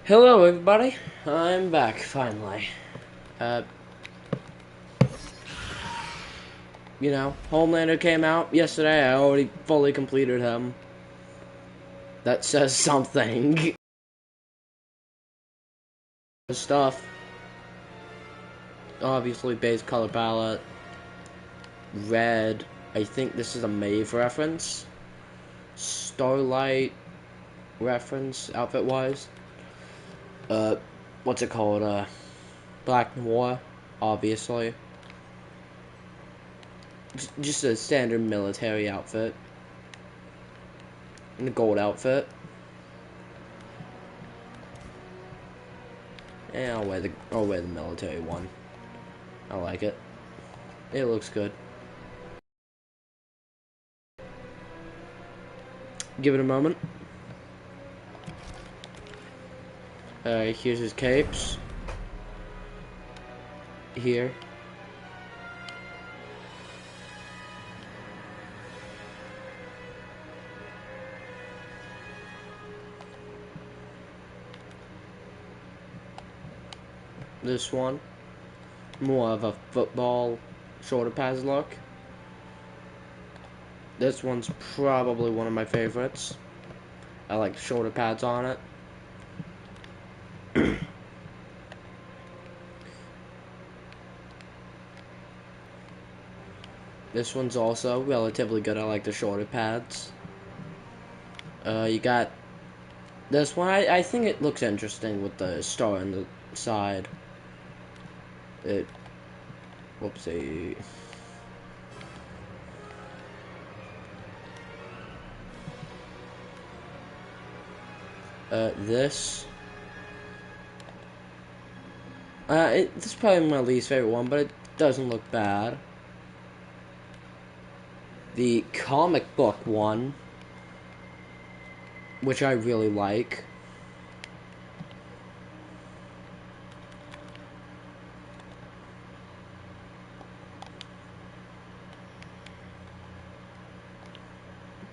Hello, everybody. I'm back finally. Uh, Homelander came out yesterday. I already fully completed him. That says something. Stuff. Obviously, base color palette. Red. I think this is a Maeve reference. Starlight reference, outfit-wise. What's it called? Black Noir, obviously. Just a standard military outfit. And a gold outfit. And I'll wear the military one. I like it. It looks good. Give it a moment. Here's his capes. Here. This one. More of a football shoulder pads look. This one's probably one of my favorites. I like the shoulder pads on it. This one's also relatively good. I like the shoulder pads. You got this one. I think it looks interesting with the star on the side. Whoopsie. This is probably my least favorite one, but it doesn't look bad. The comic book one, which I really like.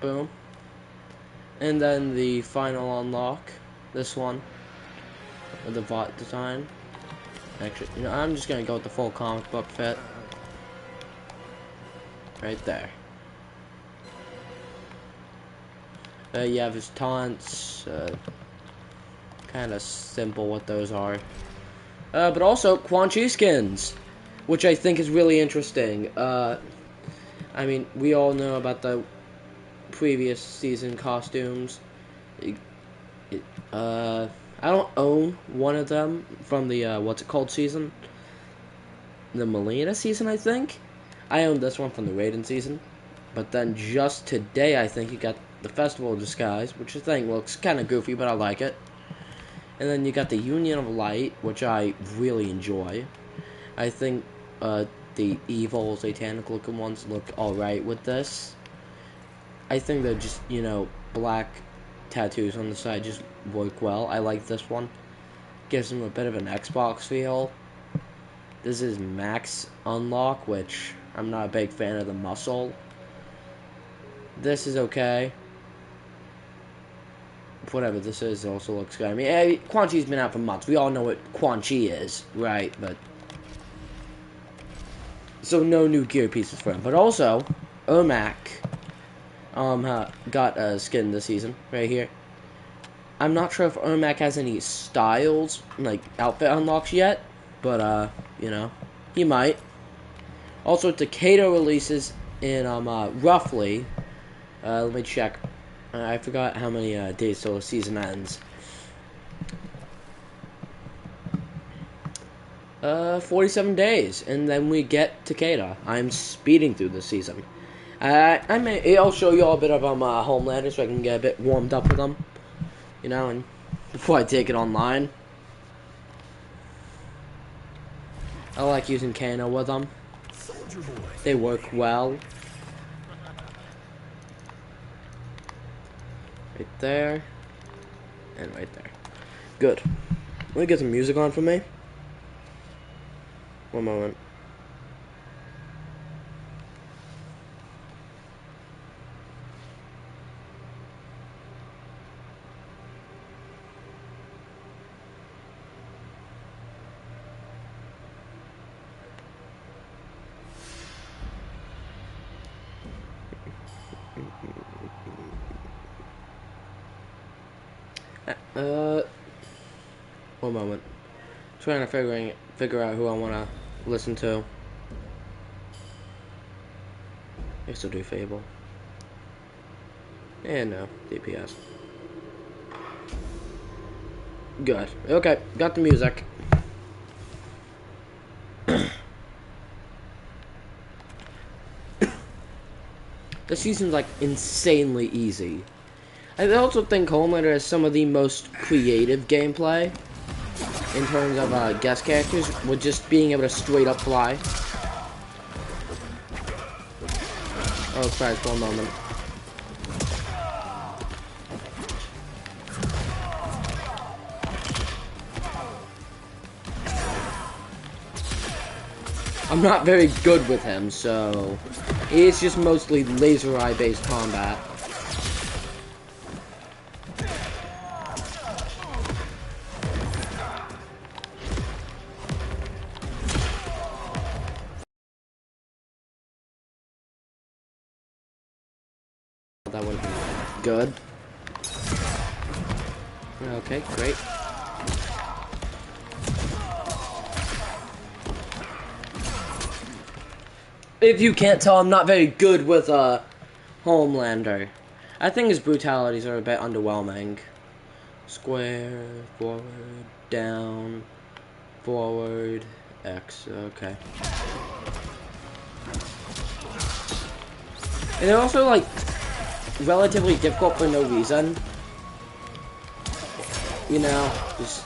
Boom. And then the final unlock, this one, with the Vought design. Actually, I'm just gonna go with the full comic book fit. Right there. You have his taunts, kind of simple what those are. But also, Quan Chi skins, which I think is really interesting. I mean, we all know about the previous season costumes. I don't own one of them from the, what's it called season? The Melina season, I think? I own this one from the Raiden season. But then just today, I think you got the Festival Disguise, which I think looks kind of goofy, but I like it. And then you got the Union of Light, which I really enjoy. I think the evil, satanic looking ones look alright with this. I think they're just, black tattoos on the side just work well. I like this one. Gives them a bit of an Xbox feel. This is Max Unlock, which I'm not a big fan of the muscle. This is okay. Whatever this is, also looks good. I mean, Quan Chi's been out for months. We all know what Quan Chi is, right? But so no new gear pieces for him. But also, Ermac got a skin this season right here. I'm not sure if Ermac has any styles, like outfit unlocks yet, but he might. Also, Takeda releases in roughly. Let me check. I forgot how many days till the season ends. 47 days, and then we get Takeda. I'm speeding through this season. I'll show you all a bit of Homelander so I can get a bit warmed up with them. And before I take it online. I like using Kano with them. They work well. Right there. And right there. Good. Let me get some music on for me. One moment. One moment. Trying to figure out who I want to listen to. I still do Fable. And no, DPS. Good. Okay, got the music. This season's like insanely easy. I also think Homelander has some of the most creative gameplay in terms of guest characters, with just being able to straight up fly. Oh Christ, one moment. I'm not very good with him, so it's just mostly laser eye based combat. That would have been good. Okay, great. If you can't tell, I'm not very good with Homelander. I think his brutalities are a bit underwhelming. Square, forward, down, forward, X, okay. And they're also, like, relatively difficult for no reason. You know, just...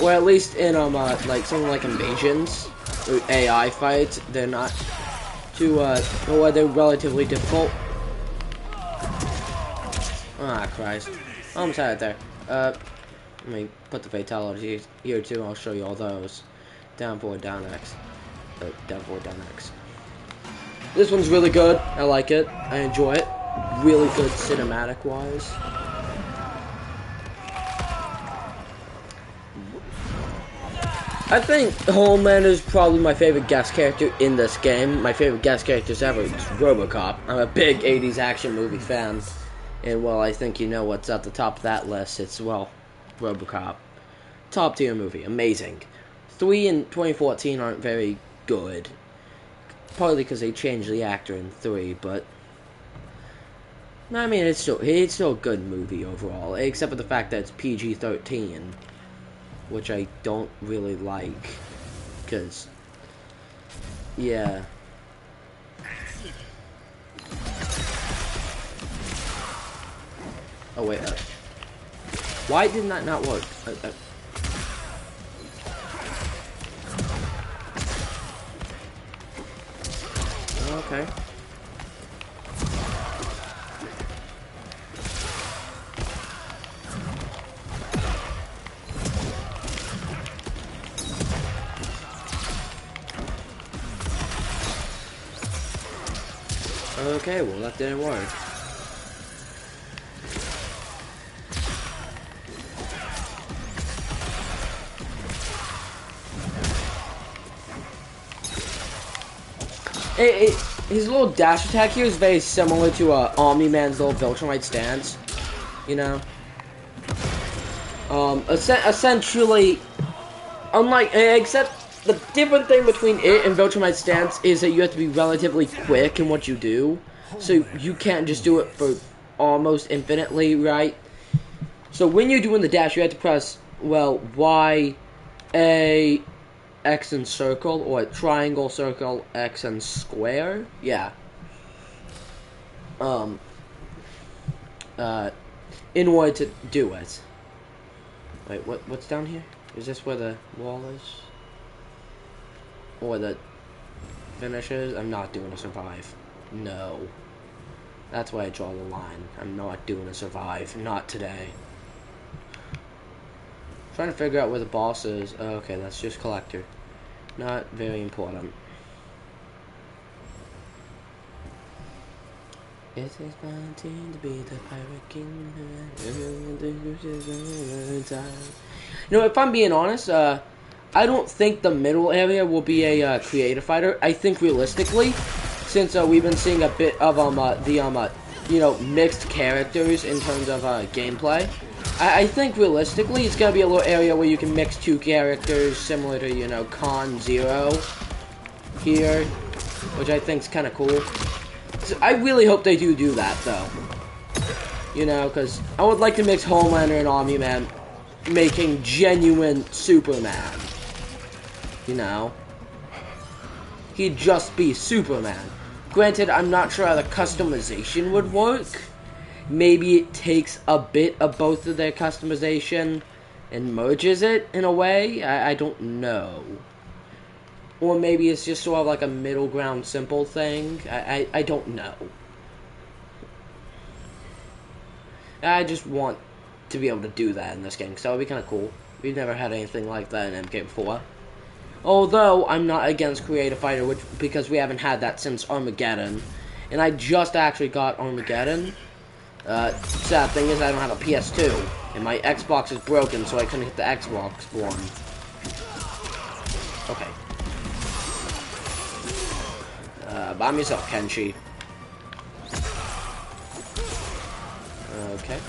Or at least in, like, something like Invasions, or AI fights, they're not too, or they're relatively difficult. Ah, Christ. Almost had it there. Let me put the fatalities here, too, and I'll show you all those. Down, forward, down, X. Down, forward, down, X. This one's really good. I like it. I enjoy it. Really good cinematic-wise. I think Homelander is probably my favorite guest character in this game. My favorite guest characters ever is RoboCop. I'm a big 80s action movie fan. And, well, I think you know what's at the top of that list. It's, well, RoboCop. Top tier movie. Amazing. 3 and 2014 aren't very good. Partly because they changed the actor in 3, but... I mean, it's still a good movie overall. Except for the fact that it's PG-13. Which I don't really like. Because... Yeah. Oh, wait. Why did that not work? Okay. Okay, well that didn't work. His little dash attack here is very similar to Omni-Man's little Viltrumite stance. You know? Essentially, unlike, except the different thing between it and Viltrumite stance is that you have to be relatively quick in what you do. So you can't just do it for almost infinitely, right? So when you're doing the dash, you have to press, well, Y, A, X and circle, or triangle, circle, X and square. Yeah. In order to do it. Wait, what's down here? Is this where the wall is? Or the finishes? I'm not doing a survive. No. That's why I draw the line. I'm not doing a survive. Not today. Trying to figure out where the boss is. Oh, okay, that's just collector. Not very important. It is fine to be the pirate king. You know, if I'm being honest, I don't think the middle area will be a creative fighter. I think realistically, since we've been seeing a bit of you know, mixed characters in terms of gameplay. I think realistically it's gonna be a little area where you can mix two characters similar to, you know, Con Zero here, which I think is kind of cool. So I really hope they do that, though. You know, because I would like to mix Homelander and Omni-Man, making genuine Superman. You know? He'd just be Superman. Granted, I'm not sure how the customization would work. Maybe it takes a bit of both of their customization and merges it in a way. I don't know. Or maybe it's just sort of like a middle ground simple thing. I don't know. I just want to be able to do that in this game, because that would be kind of cool. We've never had anything like that in MK before. Although, I'm not against Creative Fighter, because we haven't had that since Armageddon. And I just actually got Armageddon. Sad thing is I don't have a PS2. And my Xbox is broken, so I couldn't hit the Xbox one. Okay. Bomb yourself, Kenshi. Okay.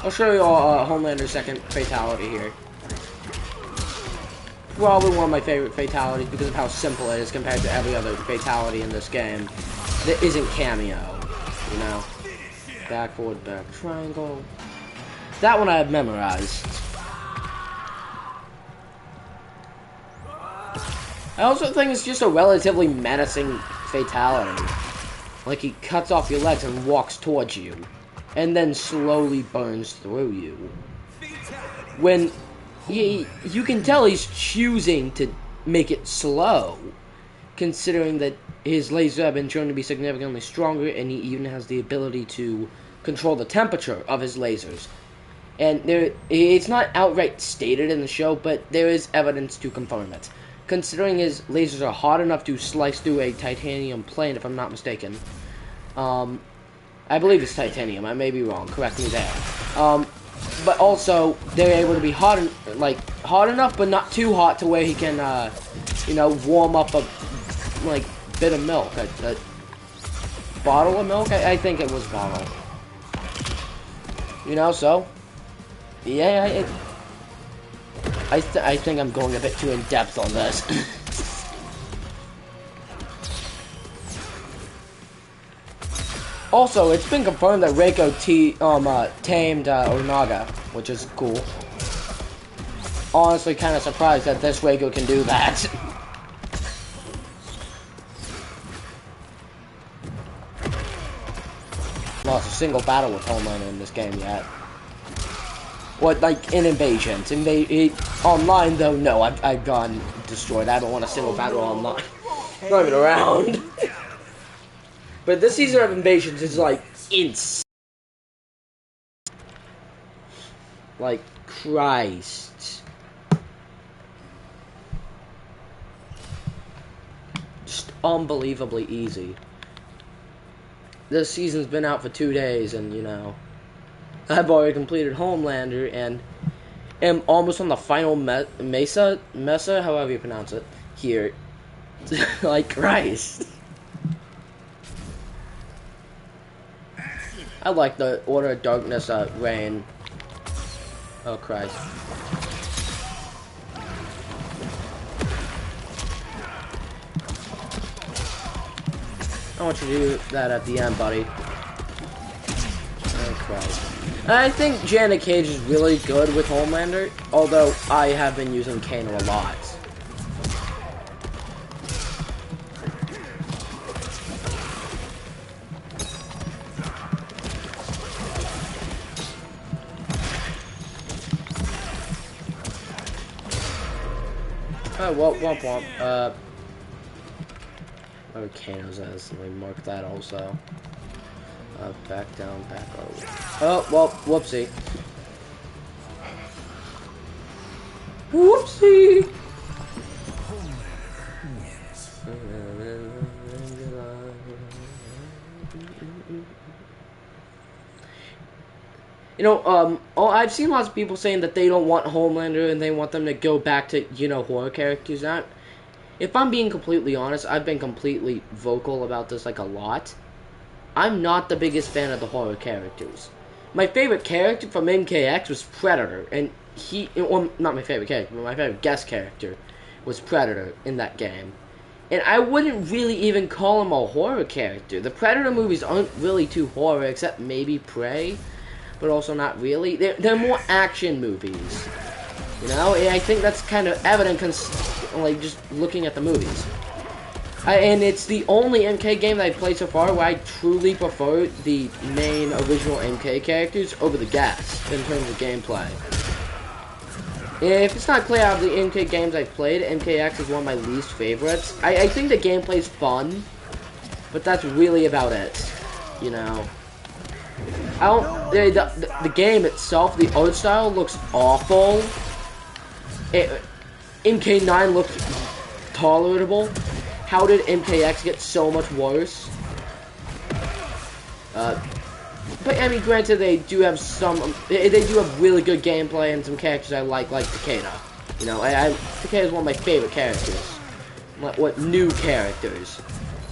I'll show you all Homelander's second fatality here. Probably one of my favorite fatalities because of how simple it is compared to every other fatality in this game that isn't cameo. You know? Back, forward, back, triangle. That one I have memorized. I also think it's just a relatively menacing fatality. Like he cuts off your legs and walks towards you. And then slowly burns through you. When you can tell he's choosing to make it slow, considering that his lasers have been shown to be significantly stronger, and he even has the ability to control the temperature of his lasers. And it's not outright stated in the show, but there is evidence to confirm it. Considering his lasers are hot enough to slice through a titanium plane, if I'm not mistaken. I believe it's titanium. I may be wrong. Correct me there. But also, they're able to be hot enough, but not too hot to where he can, you know, warm up a bit of milk, a bottle of milk. I think it was bottle. You know, so yeah, I think I'm going a bit too in depth on this. Also, it's been confirmed that Reiko tamed Onaga, which is cool. Honestly, kind of surprised that this Reiko can do that. Lost a single battle with Homelander in this game yet. What, like, in Invasions. Online, though, no, I've gone destroyed. I haven't won a single battle online. Not even around. But this season of Invasions is, like, insane. Like, Christ. Just unbelievably easy. This season's been out for 2 days, and, you know, I've already completed Homelander, and am almost on the final Mesa, however you pronounce it, here. Like, Christ. I like the Order of Darkness reign. Oh, Christ. I want you to do that at the end, buddy. Oh, Christ. I think Janet Cage is really good with Homelander, although I have been using Kano a lot. Oh, womp womp. Oh, Kano's ass. Let me mark that also. Back down, back over. Oh, well, whoopsie. Whoopsie! You know, I've seen lots of people saying that they don't want Homelander and they want them to go back to, you know, horror characters. if I'm being completely honest, I've been completely vocal about this like a lot. I'm not the biggest fan of the horror characters. My favorite character from MKX was Predator, and well, not my favorite character, but my favorite guest character was Predator in that game. And I wouldn't really even call him a horror character. The Predator movies aren't really too horror, except maybe Prey, but also not really. They're more action movies, you know. And I think that's kind of evident, like just looking at the movies. And it's the only MK game that I've played so far where I truly prefer the main original MK characters over the guests in terms of gameplay. If it's not clear out of the MK games I've played, MKX is one of my least favorites. I think the gameplay's fun, but that's really about it, you know. I don't. The game itself, the art style looks awful. MK9 looks tolerable. How did MKX get so much worse? But I mean, granted, they do have they do have really good gameplay and some characters I like Takeda. You know, Takeda is one of my favorite characters. What new characters?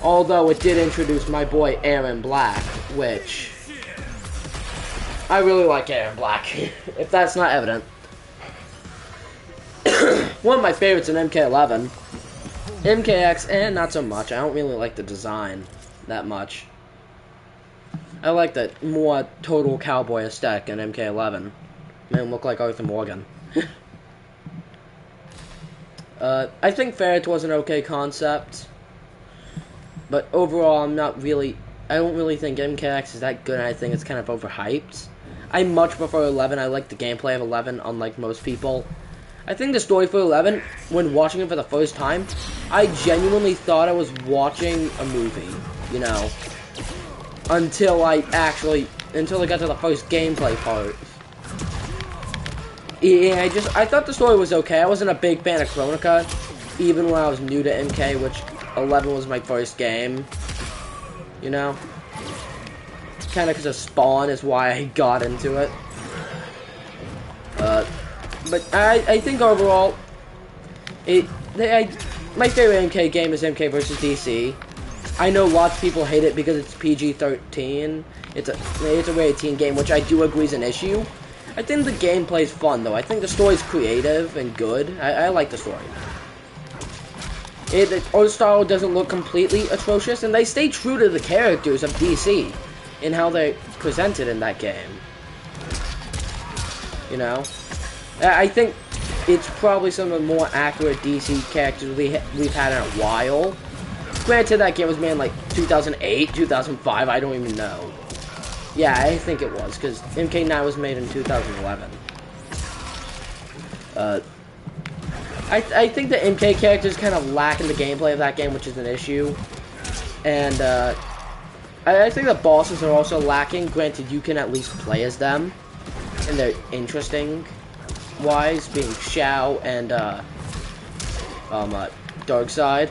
Although it did introduce my boy Aaron Black, which I really like Aaron Black. If that's not evident, one of my favorites in MK11. MKX, and not so much. I don't really like the design that much. I like the more total cowboy aesthetic in MK11. Made him look like Arthur Morgan. I think Ferret was an okay concept, but overall, I don't really think MKX is that good, and I think it's kind of overhyped. I much prefer 11. I like the gameplay of 11, unlike most people. I think the story for 11, when watching it for the first time, I genuinely thought I was watching a movie, you know, until I got to the first gameplay part. Yeah, I thought the story was okay. I wasn't a big fan of Chronica, even when I was new to MK, which 11 was my first game, you know. Kind of because of Spawn is why I got into it. But I think overall, my favorite MK game is MK vs. DC. I know lots of people hate it because it's PG-13. It's a rated teen game, which I do agree is an issue. I think the gameplay is fun, though. I think the story's creative and good. I like the story. The art style doesn't look completely atrocious, and they stay true to the characters of DC in how they're presented in that game. You know? I think it's probably some of the more accurate DC characters we've had in a while. Granted, that game was made in like 2008, 2005, I don't even know. Yeah, I think it was, because MK9 was made in 2011. I think the MK characters kind of lack in the gameplay of that game, which is an issue. And I think the bosses are also lacking. Granted, you can at least play as them, and they're interesting. Wise being Shao and Darkseid.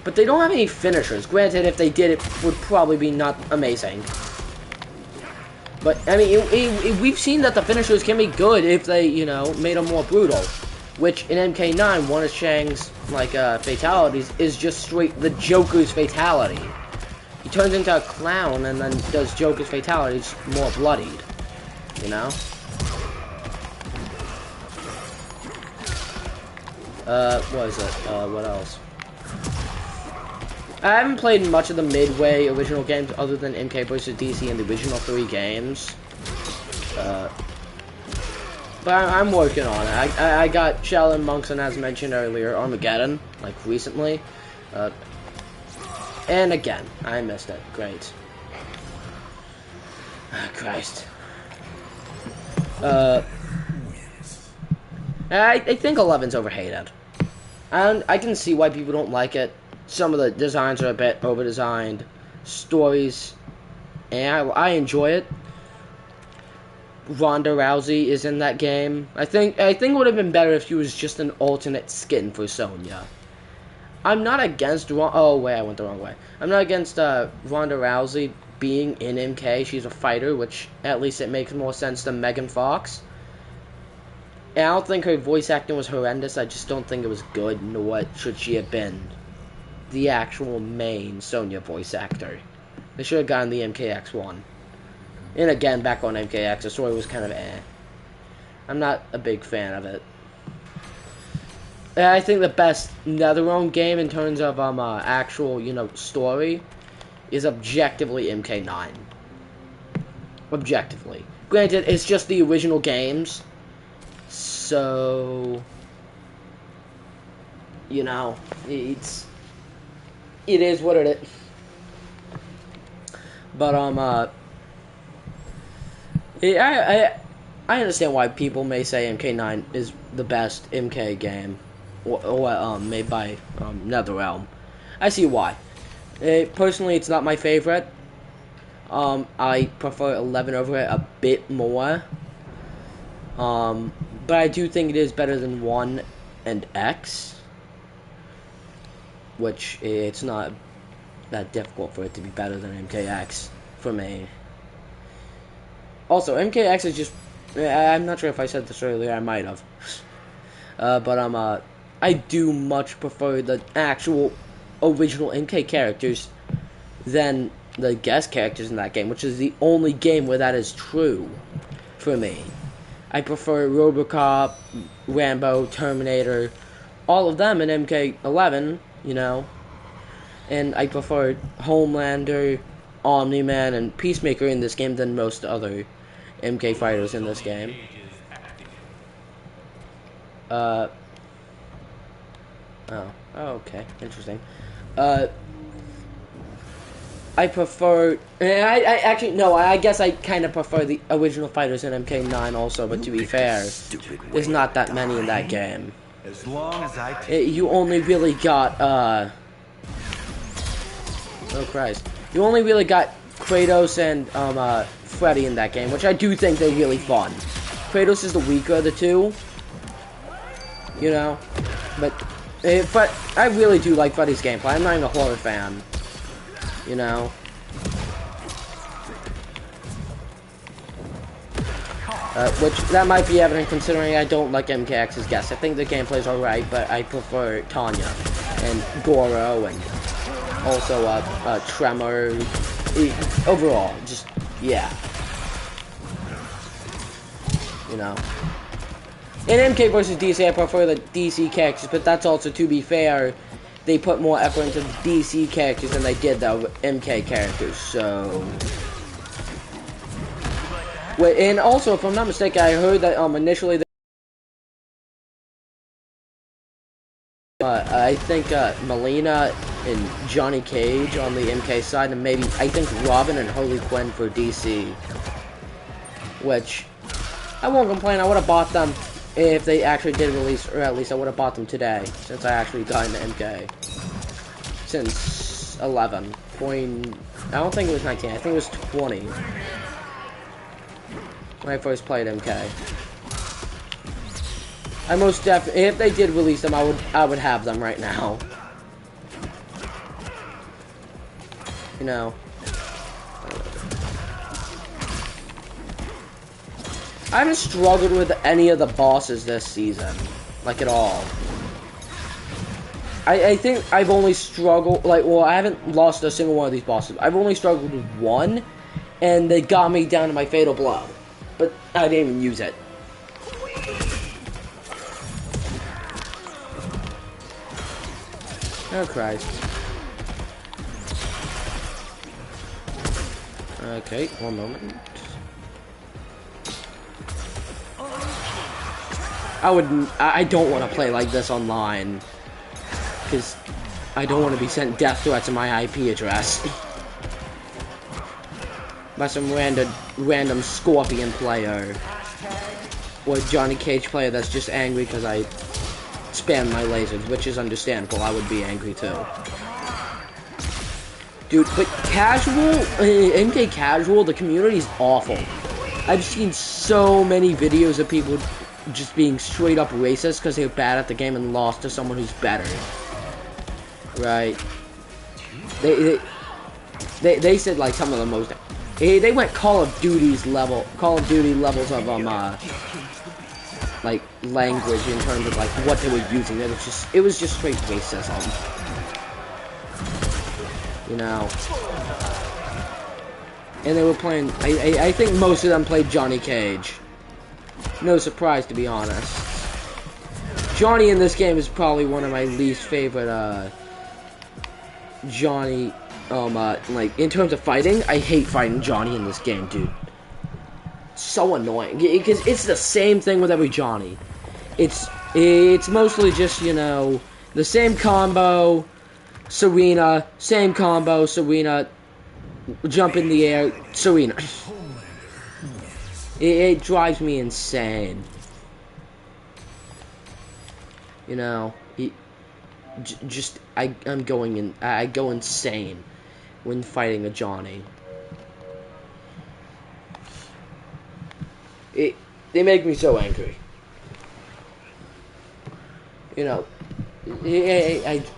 But they don't have any finishers. Granted, if they did, it would probably be not amazing. But I mean, we've seen that the finishers can be good if they, you know, made them more brutal. Which in MK9, one of Shang's fatalities is just straight the Joker's fatality. He turns into a clown and then does Joker's fatalities more bloodied. You know? What is it? What else? I haven't played much of the Midway original games other than MK vs. DC and the original 3 games. But I'm working on it. I got Shaolin Monks and, as mentioned earlier, Armageddon, like recently. And again, I missed it. Great. Oh, Christ. I think 11's overhated. And I can see why people don't like it. Some of the designs are a bit over-designed. Stories, and I enjoy it. Ronda Rousey is in that game. I think it would have been better if she was just an alternate skin for Sonya. I'm not against oh wait, I went the wrong way. I'm not against Ronda Rousey being in MK. She's a fighter, which at least it makes more sense than Megan Fox. And I don't think her voice acting was horrendous. I just don't think it was good. What should she have been? The actual main Sonya voice actor. They should have gotten the MKX1. And again, back on MKX, the story was kind of eh. I'm not a big fan of it. And I think the best NetherRealm game in terms of actual, story is objectively MK9. Objectively. Granted, it's just the original games. So, it is what it is. But I understand why people may say MK9 is the best MK game, or made by NetherRealm. I see why. Personally, it's not my favorite. I prefer 11 over it a bit more. But I do think it is better than 1 and X, which it's not that difficult for it to be better than MKX for me. Also, MKX is just, I'm not sure if I said this earlier, I might have. But I do much prefer the actual original MK characters than the guest characters in that game, which is the only game where that is true for me. I prefer RoboCop, Rambo, Terminator, all of them in MK11, and I prefer Homelander, Omni-Man, and Peacemaker in this game than most other MK fighters in this game. Oh, okay, interesting. I prefer... I guess I kind of prefer the original fighters in MK9 also, but to be fair, there's not that many in that game. As long as I you only really got, oh Christ. You only really got Kratos and, Freddy in that game, which I do think they're really fun. Kratos is the weaker of the two, but I really do like Freddy's gameplay. I'm not even a horror fan. Which, that might be evident considering I don't like MKX's guests. I think the gameplay's alright, but I prefer Tanya and Goro and also, Tremor. Overall, just, yeah. In MK vs. DC, I prefer the DC characters, but that's also, to be fair, they put more effort into the DC characters than they did the MK characters, so... Wait, and also, if I'm not mistaken, I heard that, initially, I think, Melina and Johnny Cage on the MK side, and maybe, I think, Robin and Harley Quinn for DC. Which, I won't complain, I would have bought them if they actually did release, or at least I would have bought them today, since I actually got into MK. Since 11. I don't think it was 19, I think it was 20. When I first played MK. I most definitely, if they did release them, I would have them right now. I haven't struggled with any of the bosses this season. Like, at all. I think I've only struggled, I haven't lost a single one of these bosses. I've only struggled with one, and they got me down to my fatal blow. But I didn't even use it. Oh, Christ. Okay, one moment. I don't want to play like this online. Because I don't want to be sent death threats to my IP address. By some random Scorpion player. Or Johnny Cage player that's just angry because I spam my lasers, which is understandable. I would be angry too. Dude, but casual, MK casual, the community's awful. I've seen so many videos of people just being straight up racist because they're bad at the game and lost to someone who's better. Right? They said like some of the most. They went Call of Duty levels of like language in terms of like what they were using. It was just straight racism. You know. And they were playing. I think most of them played Johnny Cage. No surprise, to be honest. Johnny in this game is probably one of my least favorite. Johnny. Like in terms of fighting, I hate fighting Johnny in this game, dude. So annoying because it's the same thing with every Johnny. It's mostly just, you know, the same combo, Serena, same combo, Serena, jump in the air, Serena. It drives me insane. You know, I go insane when fighting a Johnny. They make me so angry. You know,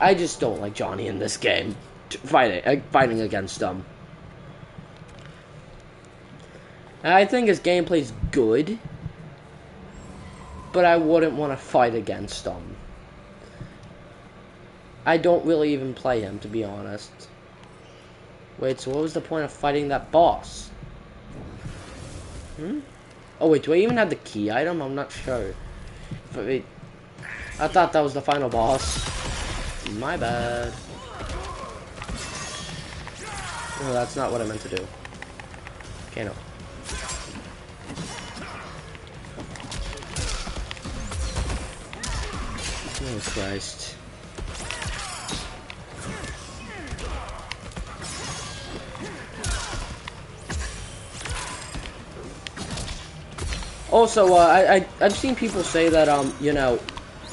I just don't like Johnny in this game. Fighting against him. I think his gameplay's good, but I wouldn't want to fight against him. I don't really even play him, to be honest. Wait, so what was the point of fighting that boss? Oh wait, do I even have the key item? I'm not sure. Wait, I thought that was the final boss. My bad. No, that's not what I meant to do. Okay, no. Oh Christ. Also, I've seen people say that, you know,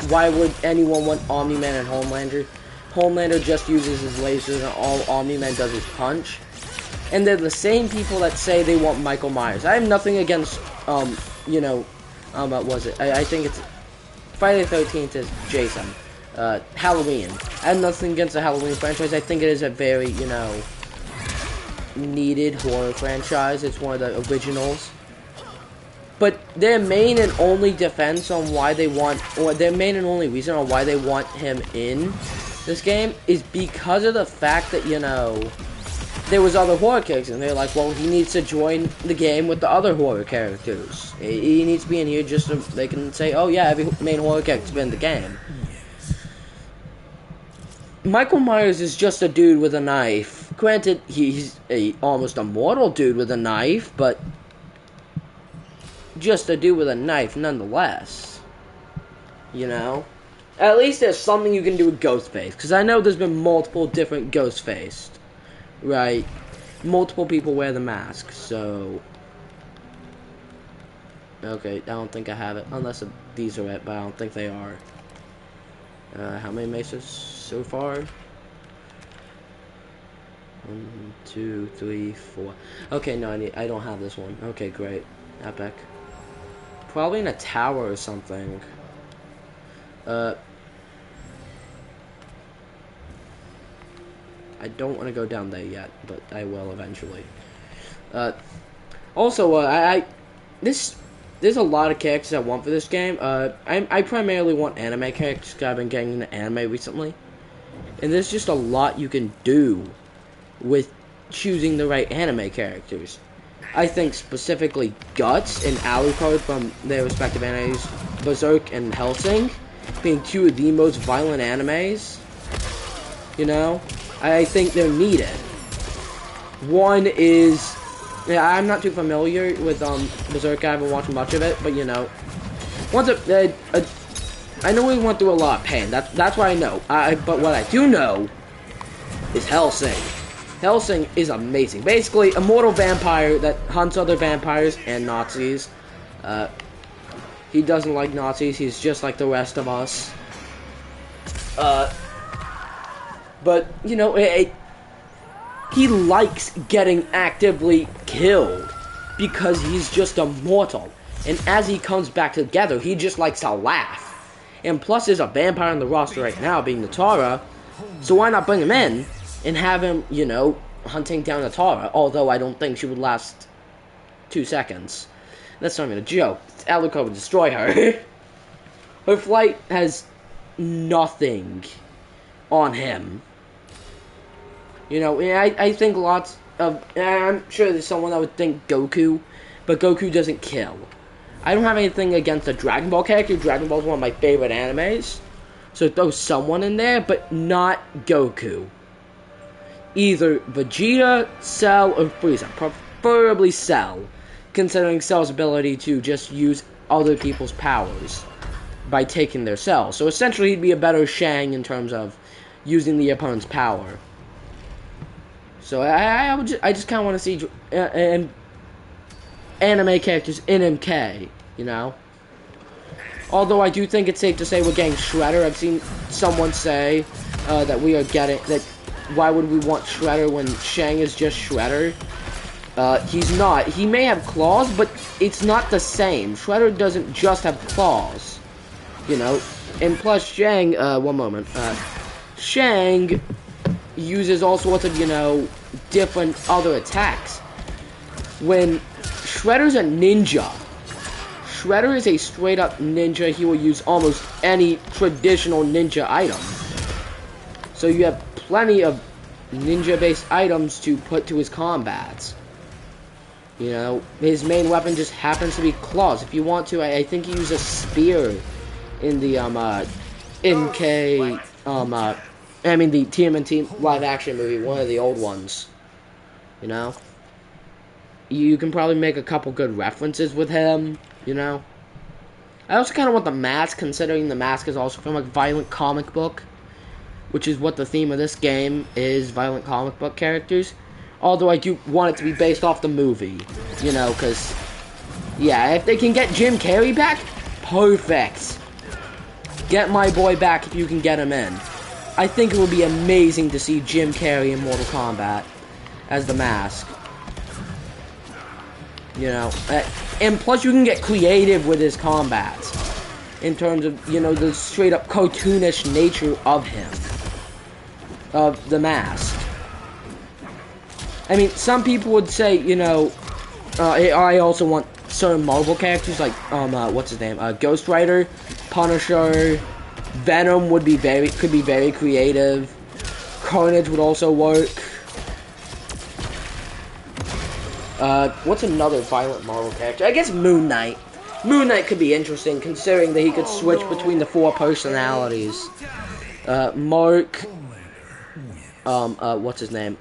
why would anyone want Omni-Man and Homelander? Homelander just uses his lasers and all Omni-Man does is punch. And they're the same people that say they want Michael Myers. I have nothing against, you know, what was it? I think it's Friday the 13th is Jason. Halloween. I have nothing against the Halloween franchise. I think it is a very, you know, needed horror franchise. It's one of the originals. But their main and only defense on why they want, or their main and only reason on why they want him in this game is because of the fact that, you know, there was other horror characters, and they're like, well, he needs to join the game with the other horror characters. He needs to be in here just so they can say, oh yeah, every main horror character's been in the game. Michael Myers is just a dude with a knife. Granted, he's a almost immortal dude with a knife, but just a dude with a knife nonetheless. You know? At least there's something you can do with Ghostface, because I know there's been multiple different Ghostface. Right? Multiple people wear the mask, so... Okay, I don't think I have it, unless these are it, but I don't think they are. How many maces so far? 1, 2, 3, 4. Okay, no, I don't have this one. Okay, great. Epic. Probably in a tower or something. I don't want to go down there yet, but I will eventually. Also, there's a lot of characters I want for this game. I primarily want anime characters because I've been getting into anime recently. And there's just a lot you can do with choosing the right anime characters. I think specifically Guts and Alucard from their respective animes, Berserk and Hellsing, being two of the most violent animes. You know? I think they're needed. One is... Yeah, I'm not too familiar with Berserk. I haven't watched much of it, but you know, I know we went through a lot of pain. That's what I know. But what I do know is Hellsing. Hellsing is amazing. Basically, a mortal vampire that hunts other vampires and Nazis. He doesn't like Nazis. He's just like the rest of us. But you know, he likes getting actively killed because he's just immortal. And as he comes back together, he just likes to laugh. And plus, there's a vampire on the roster right now, being Natara. So why not bring him in and have him, you know, hunting down Natara? Although I don't think she would last 2 seconds. That's not even a joke. Alucard would destroy her. Her flight has nothing on him. You know, I think lots of... I'm sure there's someone that would think Goku, but Goku doesn't kill. I don't have anything against the Dragon Ball character. Dragon Ball is one of my favorite animes. So throw someone in there, but not Goku. Either Vegeta, Cell, or Frieza. Preferably Cell, considering Cell's ability to just use other people's powers by taking their cells. So essentially he'd be a better Shang in terms of using the opponent's power. So I just kind of want to see anime characters in MK, you know? Although I do think it's safe to say we're getting Shredder. I've seen someone say that we are getting... that. Why would we want Shredder when Shang is just Shredder? He's not. He may have claws, but it's not the same. Shredder doesn't just have claws. You know? And plus Shang... one moment. Shang uses all sorts of, you know, different other attacks. When Shredder's a ninja. Shredder is a straight up ninja. He will use almost any traditional ninja item. So you have plenty of ninja based items to put to his combats. You know, his main weapon just happens to be claws. If you want to, I think he uses a spear in the MK I mean the TMNT live action movie, one of the old ones. You know? You can probably make a couple good references with him, you know? I also kind of want the mask, considering the mask is also from a violent comic book, which is what the theme of this game is, violent comic book characters. Although I do want it to be based off the movie, you know, because, yeah, if they can get Jim Carrey back, perfect. Get my boy back if you can get him in. I think it would be amazing to see Jim Carrey in Mortal Kombat as the Mask. You know, and plus you can get creative with his combats in terms of, you know, the straight up cartoonish nature of him, of the Mask. I mean, some people would say, you know, I also want certain Marvel characters like, what's his name, Ghost Rider, Punisher, Venom could be very creative, Carnage would also work. What's another violent Marvel character? I guess Moon Knight. Moon Knight could be interesting, considering that he could switch between the 4 personalities. Mark, what's his name?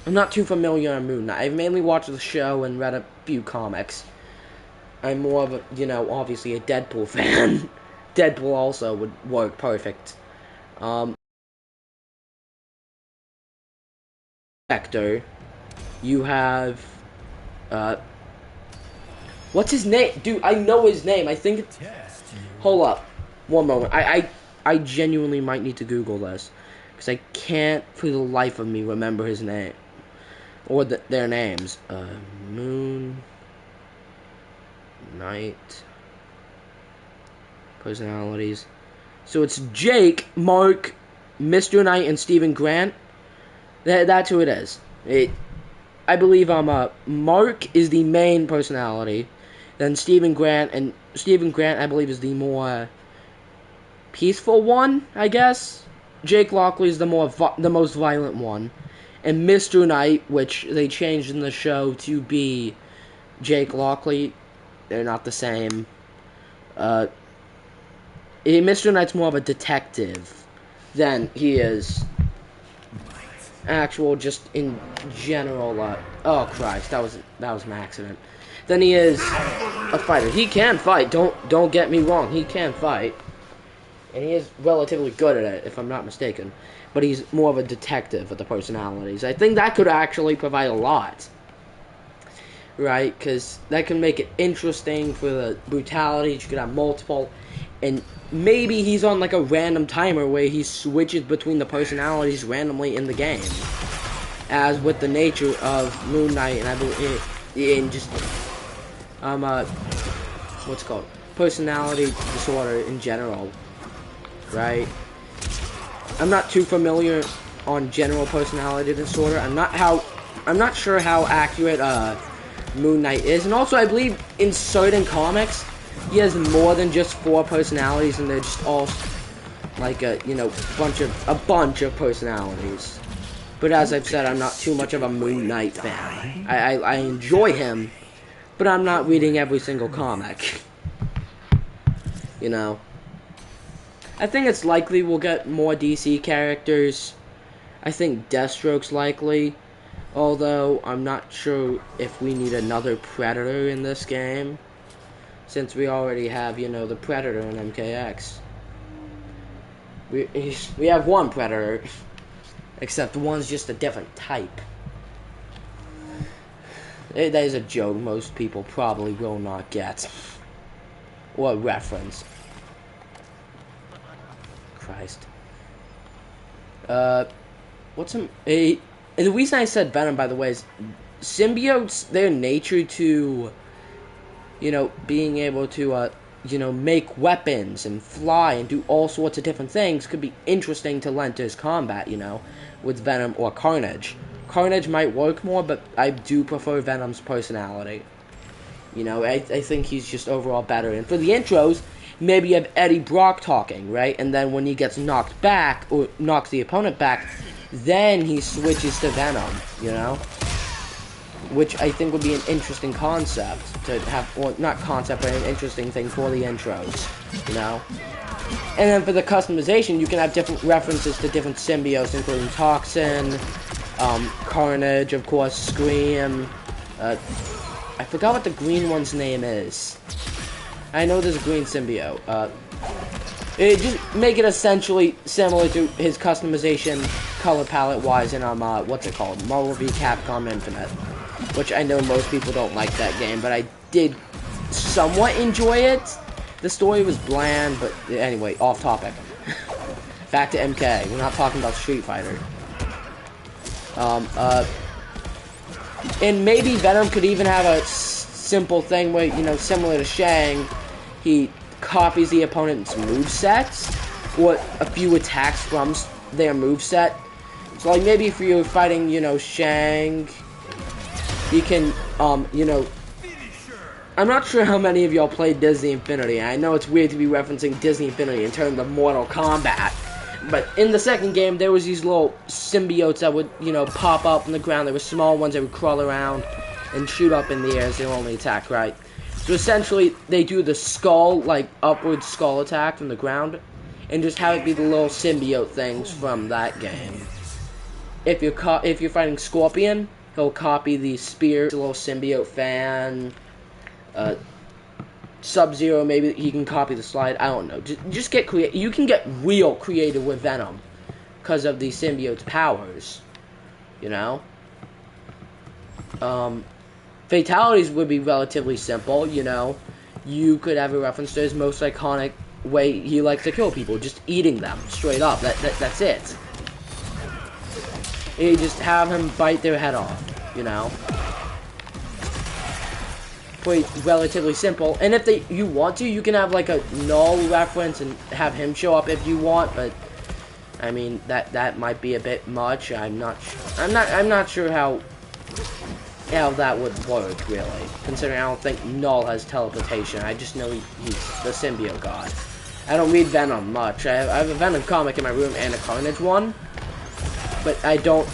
I'm not too familiar on Moon Knight. I've mainly watched the show and read a few comics. I'm more of a, you know, obviously a Deadpool fan. Deadpool also would work perfect. Vector, you have, what's his name? Dude, I know his name. I think it's... Hold up. One moment. I genuinely might need to Google this, because I can't, for the life of me, remember his name. Or their names. Moon Knight personalities. So it's Jake, Mark, Mr. Knight, and Stephen Grant. That's who it is. I believe Mark is the main personality. Then Stephen Grant, I believe, is the more peaceful one, I guess. Jake Lockley is the most violent one. And Mr. Knight, which they changed in the show to be Jake Lockley, they're not the same. Mr. Knight's more of a detective than he is actual, just in general. Oh Christ, that was an accident. Than he is a fighter. He can fight. Don't get me wrong. He can fight, and he is relatively good at it, if I'm not mistaken. But he's more of a detective with the personalities. I think that could actually provide a lot, right? Because that can make it interesting for the brutality. You could have multiple, and maybe he's on like a random timer where he switches between the personalities randomly in the game, as with the nature of Moon Knight, and I believe in just what's it called, personality disorder in general, right? I'm not too familiar on general personality disorder. I'm not sure how accurate Moon Knight is, and also I believe in certain comics he has more than just 4 personalities, and they're just all like a bunch of personalities. But as I've said, I'm not too much of a Moon Knight fan. I enjoy him, but I'm not reading every single comic. You know, I think it's likely we'll get more DC characters. I think Deathstroke's likely, although I'm not sure if we need another Predator in this game, since we already have, the Predator in MKX. We have one Predator, except one's just a different type. That is a joke most people probably will not get. Or reference. Christ. The reason I said Venom, by the way, is symbiotes, their nature to, being able to, make weapons and fly and do all sorts of different things could be interesting to lend to his combat, with Venom or Carnage. Carnage might work more, but I do prefer Venom's personality. I think he's just overall better. And for the intros, maybe you have Eddie Brock talking, right? And then when he gets knocked back, or knocks the opponent back, then he switches to Venom, Which I think would be an interesting concept to have, or not concept, but an interesting thing for the intros, And then for the customization, you can have different references to different symbiotes, including Toxin, Carnage, of course, Scream. I forgot what the green one's name is. I know there's a green symbiote. Just make it essentially similar to his customization, color palette-wise, in what's it called? Marvel v. Capcom Infinite. Which I know most people don't like that game, but I did somewhat enjoy it. The story was bland, but anyway, off topic. Back to MK. We're not talking about Street Fighter. And maybe Venom could even have a simple thing where, similar to Shang, he copies the opponent's movesets, or a few attacks from their moveset. So, like, maybe if you're fighting, Shang, you can, I'm not sure how many of y'all played Disney Infinity. I know it's weird to be referencing Disney Infinity in terms of Mortal Kombat, but in the second game, there was these little symbiotes that would, pop up on the ground. There were small ones that would crawl around and shoot up in the air as their only attack, right? So essentially, they do the skull, like, upward skull attack from the ground, and just have it be the little symbiote things from that game. If you're fighting Scorpion, he'll copy the spear, the little symbiote fan. Sub-Zero, maybe he can copy the slide. I don't know. Just get creative. You can get real creative with Venom because of the symbiote's powers. Fatalities would be relatively simple. You could have a reference to his most iconic way he likes to kill people, just eating them straight up. That's it. You just have him bite their head off. Relatively simple, and if you want to, you can have like a Null reference and have him show up if you want, but I mean that might be a bit much. I'm not sure how that would work really, considering I don't think Null has teleportation. I just know he's the symbiote god. I don't read Venom much. I have a Venom comic in my room and a Carnage one, but I don't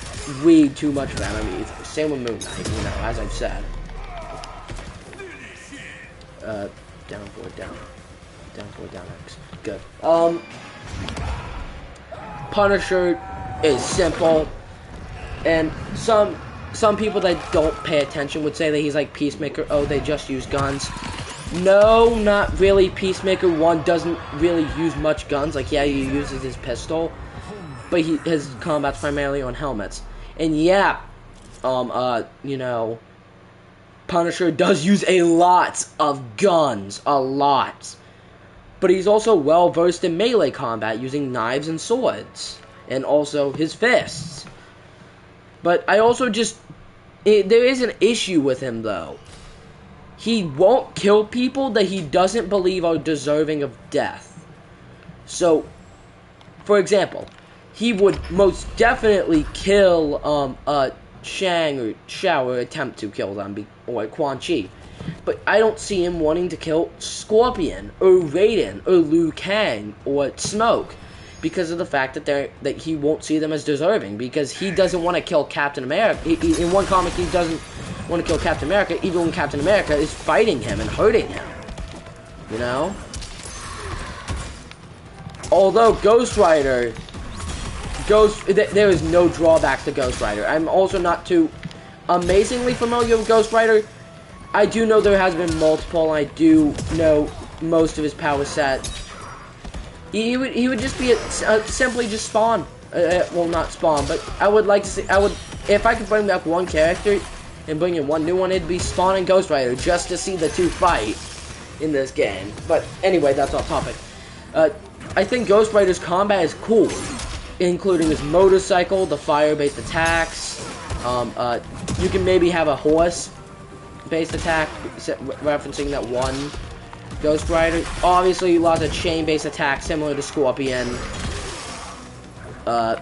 read too much Venom either. Same with Moon Knight, as I've said. Down forward, down X. Good. Punisher is simple, and some people that don't pay attention would say that he's like Peacemaker. Oh, they just use guns. No, not really. Peacemaker 1 doesn't really use much guns. Like, yeah, he uses his pistol, but his combat's primarily on helmets. And yeah, Punisher does use a lot of guns, a lot. But he's also well versed in melee combat, using knives and swords, and also his fists. But I also there is an issue with him though. He won't kill people that he doesn't believe are deserving of death. So, for example, he would most definitely kill Shang or Shao, or attempt to kill them, or Quan Chi. But I don't see him wanting to kill Scorpion or Raiden or Liu Kang or Smoke because of the fact that he won't see them as deserving, because he doesn't want to kill Captain America. In one comic, he doesn't want to kill Captain America, even when Captain America is fighting him and hurting him. You know? Although Ghost Rider, there is no drawbacks to Ghost Rider. I'm also not too amazingly familiar with Ghost Rider. I do know there has been multiple, and I do know most of his power set. He would just be simply just Spawn. Well, not Spawn, but I would like to see, if I could bring back one character and bring in one new one, it'd be Spawn and Ghost Rider, just to see the two fight in this game. But anyway, that's off topic. I think Ghost Rider's combat is cool, including his motorcycle, the fire-based attacks. You can maybe have a horse-based attack, referencing that one Ghost Rider. Obviously, lots of chain-based attacks, similar to Scorpion. But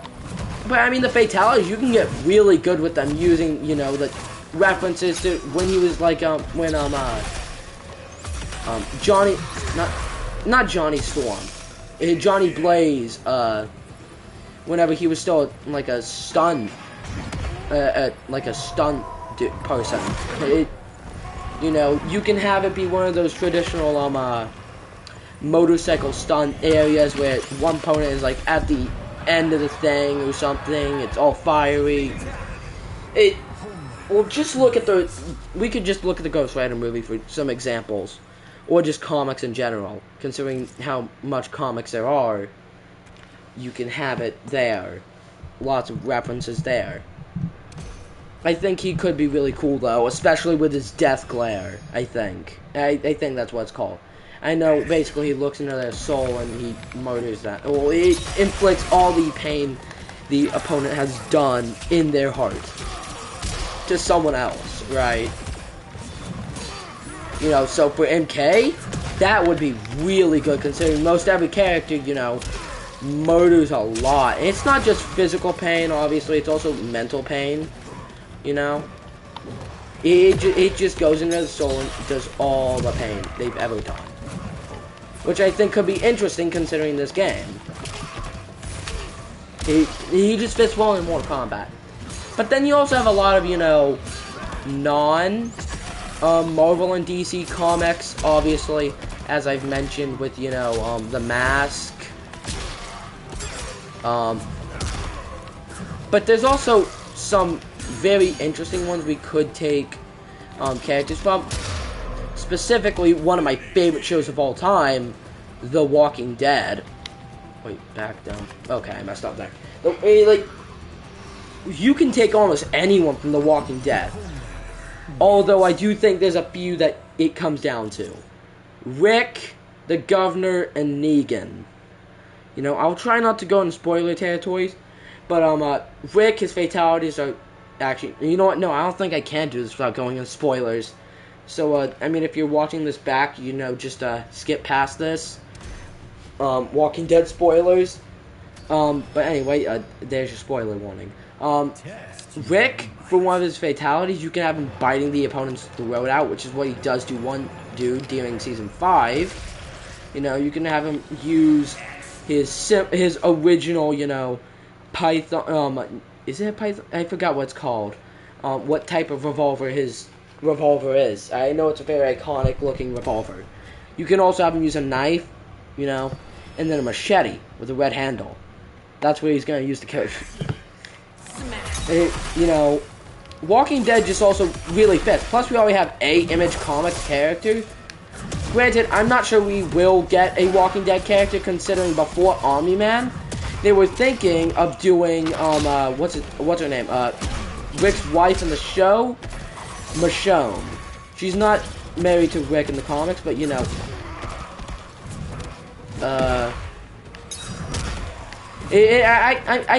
I mean, the fatalities, you can get really good with them using, you know, the references to when he was like, Johnny, not Johnny Storm, Johnny Blaze, whenever he was still like a stunt, person. You know, you can have it be one of those traditional motorcycle stunt areas where one opponent is like at the end of the thing or something. It's all fiery. Well, just look at we could just look at the Ghost Rider movie for some examples, or just comics in general. Considering how much comics there are, you can have it there. Lots of references there. I think he could be really cool, though, especially with his death glare, I think. I think that's what it's called. I know, basically, he looks into their soul and he murders that. Well, he inflicts all the pain the opponent has done in their heart to someone else, right? You know, so for MK, that would be really good, considering most every character, you know, murders a lot. And it's not just physical pain, obviously, it's also mental pain. You know, it just goes into the soul and does all the pain they've ever done, which I think could be interesting considering this game. He just fits well in Mortal Kombat. But then you also have a lot of, you know, Marvel and DC comics, obviously, as I've mentioned with, you know, The Mask. But there's also some very interesting ones we could take characters from. Specifically, one of my favorite shows of all time, The Walking Dead. Wait, back down. Okay, I messed up there. Like, you can take almost anyone from The Walking Dead. Although I do think there's a few that it comes down to. Rick, the Governor, and Negan. You know, I'll try not to go into spoiler territories, but Rick, his fatalities are actually, you know what, no, I don't think I can do this without going into spoilers. So, I mean, if you're watching this back, you know, just skip past this. Walking Dead spoilers. But anyway, there's your spoiler warning. Rick, for one of his fatalities, you can have him biting the opponent's throat out, which is what he does to one dude during Season 5. You know, you can have him use his original, you know, Python, is it a Python? I forgot what it's called. What type of revolver his revolver is. I know it's a very iconic looking revolver. You can also have him use a knife, you know, and then a machete with a red handle. That's what he's going to use to kill you. You know, Walking Dead just also really fits. Plus, we already have a Image Comics character. Granted, I'm not sure we will get a Walking Dead character, considering before Omni-Man, they were thinking of doing, what's her name? Rick's wife in the show, Michonne. She's not married to Rick in the comics, but you know, I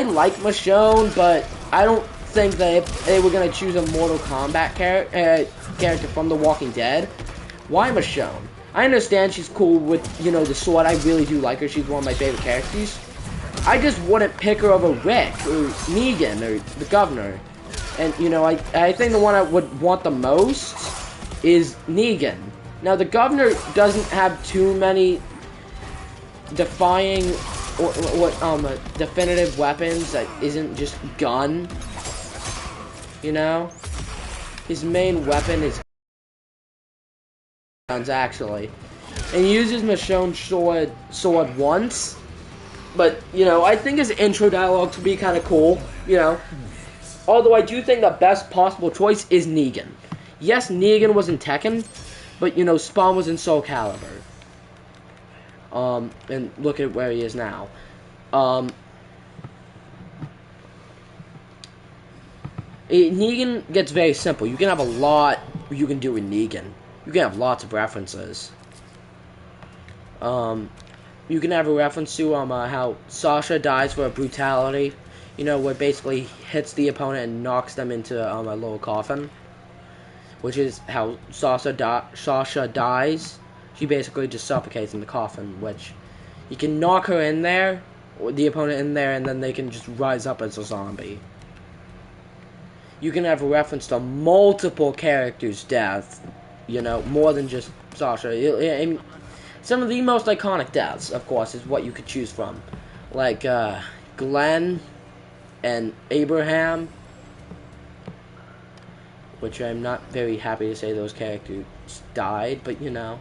like Michonne, but I don't think that if they were gonna choose a Mortal Kombat character from The Walking Dead, why Michonne? I understand she's cool with, you know, the sword. I really do like her. She's one of my favorite characters. I just wouldn't pick her over Rick or Negan or the Governor. And, you know, I think the one I would want the most is Negan. Now, the governor doesn't have too many defying definitive weapons that isn't just gun. You know? His main weapon is guns, actually. And he uses Michonne's sword once. But, you know, I think his intro dialogue would be kind of cool, you know. Although I do think the best possible choice is Negan. Yes, Negan was in Tekken, but, you know, Spawn was in Soul Calibur. And look at where he is now. Negan gets very simple. You can have a lot you can do with Negan. You can have lots of references. You can have a reference to how Sasha dies for a brutality. You know, where basically hits the opponent and knocks them into a little coffin. Which is how Sasha dies. She basically just suffocates in the coffin, which you can knock her in there, or the opponent in there, and then they can just rise up as a zombie. You can have a reference to multiple characters' death, you know, more than just Sasha. I mean, some of the most iconic deaths, of course, is what you could choose from. Like, Glenn and Abraham, which I'm not very happy to say those characters died, but, you know.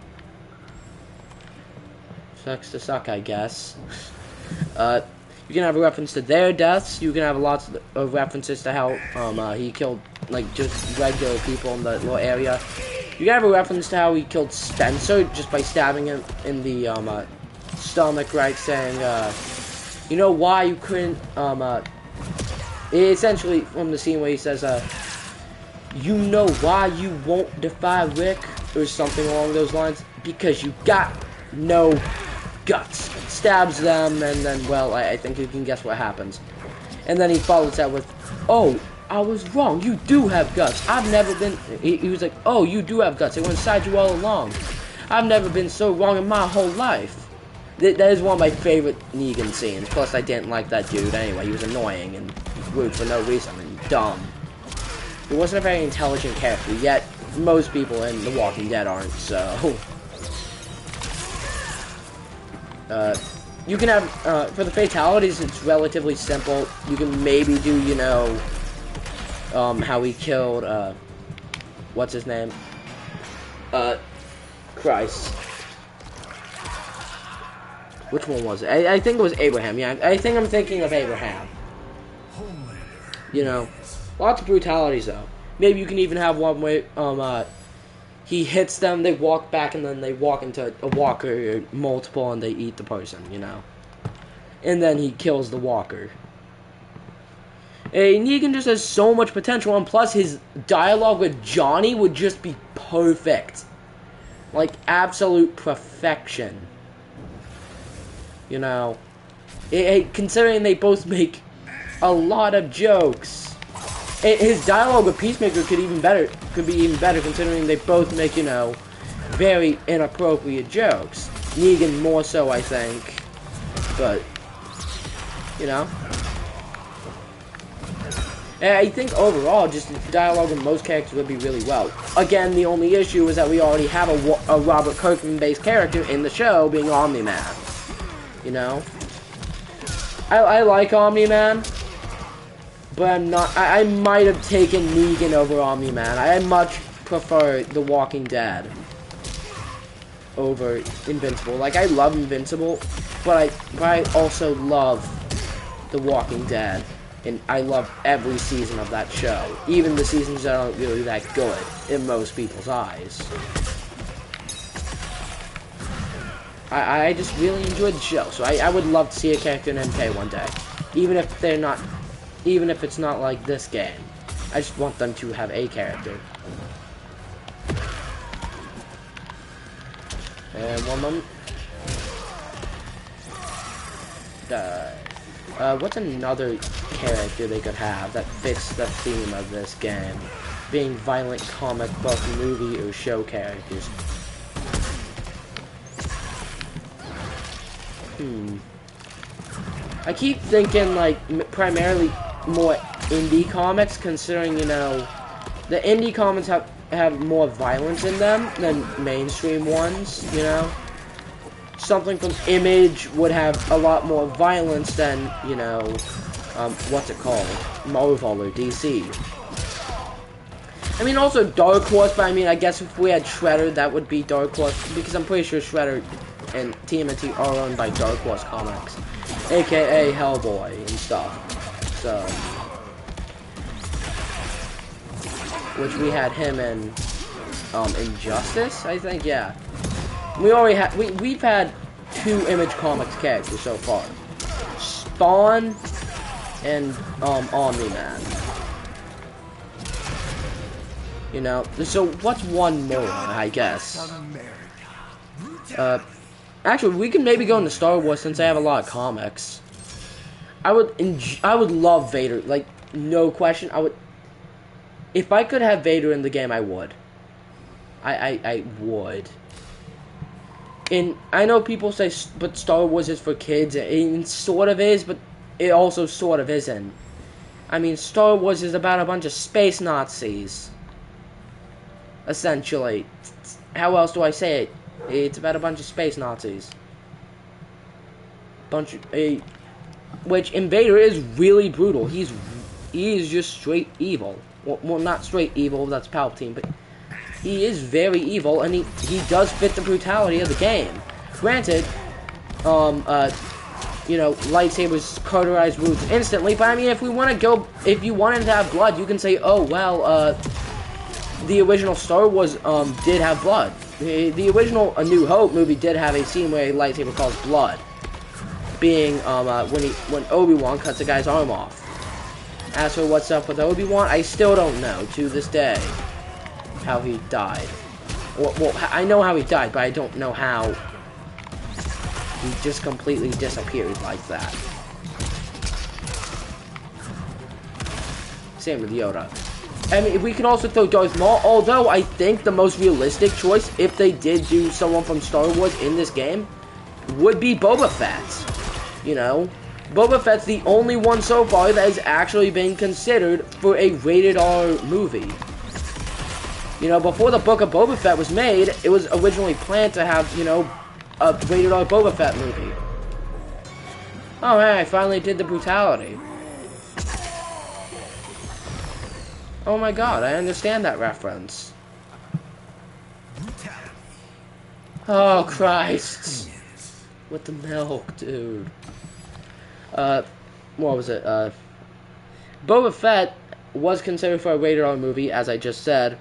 Sucks to suck, I guess. You can have a reference to their deaths. You can have lots of references to how he killed, like, just regular people in the little area. You can have a reference to how he killed Spencer just by stabbing him in the stomach, right? Saying, you know why you couldn't, essentially from the scene where he says, you know why you won't defy Rick, or something along those lines? Because you got no guts. Stabs them, and then, well, I think you can guess what happens. And then he follows that with, oh, I was wrong. You do have guts. I've never been... He was like, oh, you do have guts. It went inside you all along. I've never been so wrong in my whole life. That is one of my favorite Negan scenes. Plus, I didn't like that dude anyway. He was annoying and rude for no reason and dumb. He wasn't a very intelligent character, yet most people in The Walking Dead aren't, so... you can have, for the fatalities, it's relatively simple. You can maybe do, you know, how he killed, what's his name? Christ. Which one was it? I think it was Abraham, yeah. I think I'm thinking of Abraham. You know, lots of brutalities, though. Maybe you can even have one where, he hits them, they walk back, and then they walk into a walker or multiple, and they eat the person, you know. And then he kills the walker. Negan just has so much potential, and plus his dialogue with Johnny would just be perfect. Like, absolute perfection. You know. Considering they both make a lot of jokes. His dialogue with Peacemaker could be even better, considering they both make, you know, very inappropriate jokes. Negan more so, I think. But, you know. And I think overall, just the dialogue with most characters would be really well. Again, the only issue is that we already have a Robert Kirkman-based character in the show being Omni-Man. You know? I like Omni-Man. But I'm not... I might have taken Negan over Omni-Man. I much prefer The Walking Dead over Invincible. Like, I love Invincible, but I also love The Walking Dead. And I love every season of that show. Even the seasons that aren't really that good in most people's eyes. I just really enjoyed the show. So I would love to see a character in MK one day. Even if it's not like this game. I just want them to have a character. And one moment. What's another character they could have that fits the theme of this game? Being violent comic book, movie, or show characters. I keep thinking, like, primarily more indie comics, considering, you know, the indie comics have more violence in them than mainstream ones, you know? Something from Image would have a lot more violence than, you know, what's it called? Marvel or DC. I mean, also Dark Horse, but I mean, I guess if we had Shredder, that would be Dark Horse, because I'm pretty sure Shredder and TMNT are owned by Dark Horse Comics, aka Hellboy and stuff. So, which we had him in Injustice, I think. Yeah, we already had we've had 2 Image Comics characters so far, Spawn and Omni-Man. You know, so what's one more, I guess? Actually, we can maybe go into Star Wars since I have a lot of comics. I would love Vader, like, no question. If I could have Vader in the game, I would. I would. And I know people say, but Star Wars is for kids, and it sort of is, but it also sort of isn't. I mean, Star Wars is about a bunch of space Nazis. Essentially. How else do I say it? It's about a bunch of space Nazis. Which Invader is really brutal. He is just straight evil. Well, not straight evil, that's Palpatine, but he is very evil, and he does fit the brutality of the game. Granted, you know, lightsabers cauterize wounds instantly, but I mean, if you wanted to have blood, you can say, oh, well, the original Star Wars did have blood. The original A New Hope movie did have a scene where a lightsaber calls blood, being when Obi-Wan cuts a guy's arm off. As for what's up with Obi-Wan, I still don't know to this day how he died. Well, I know how he died, but I don't know how he just completely disappeared like that. Same with Yoda. I mean, we can also throw Darth Maul, although I think the most realistic choice, if they did do someone from Star Wars in this game, would be Boba Fett. You know? Boba Fett's the only one so far that has actually been considered for a rated R movie. You know, before the Book of Boba Fett was made, it was originally planned to have, you know, a rated R Boba Fett movie. Oh, hey, I finally did the brutality. Oh my god, I understand that reference. Oh, Christ. With the milk, dude. What was it? Boba Fett was considered for a rated R movie, as I just said.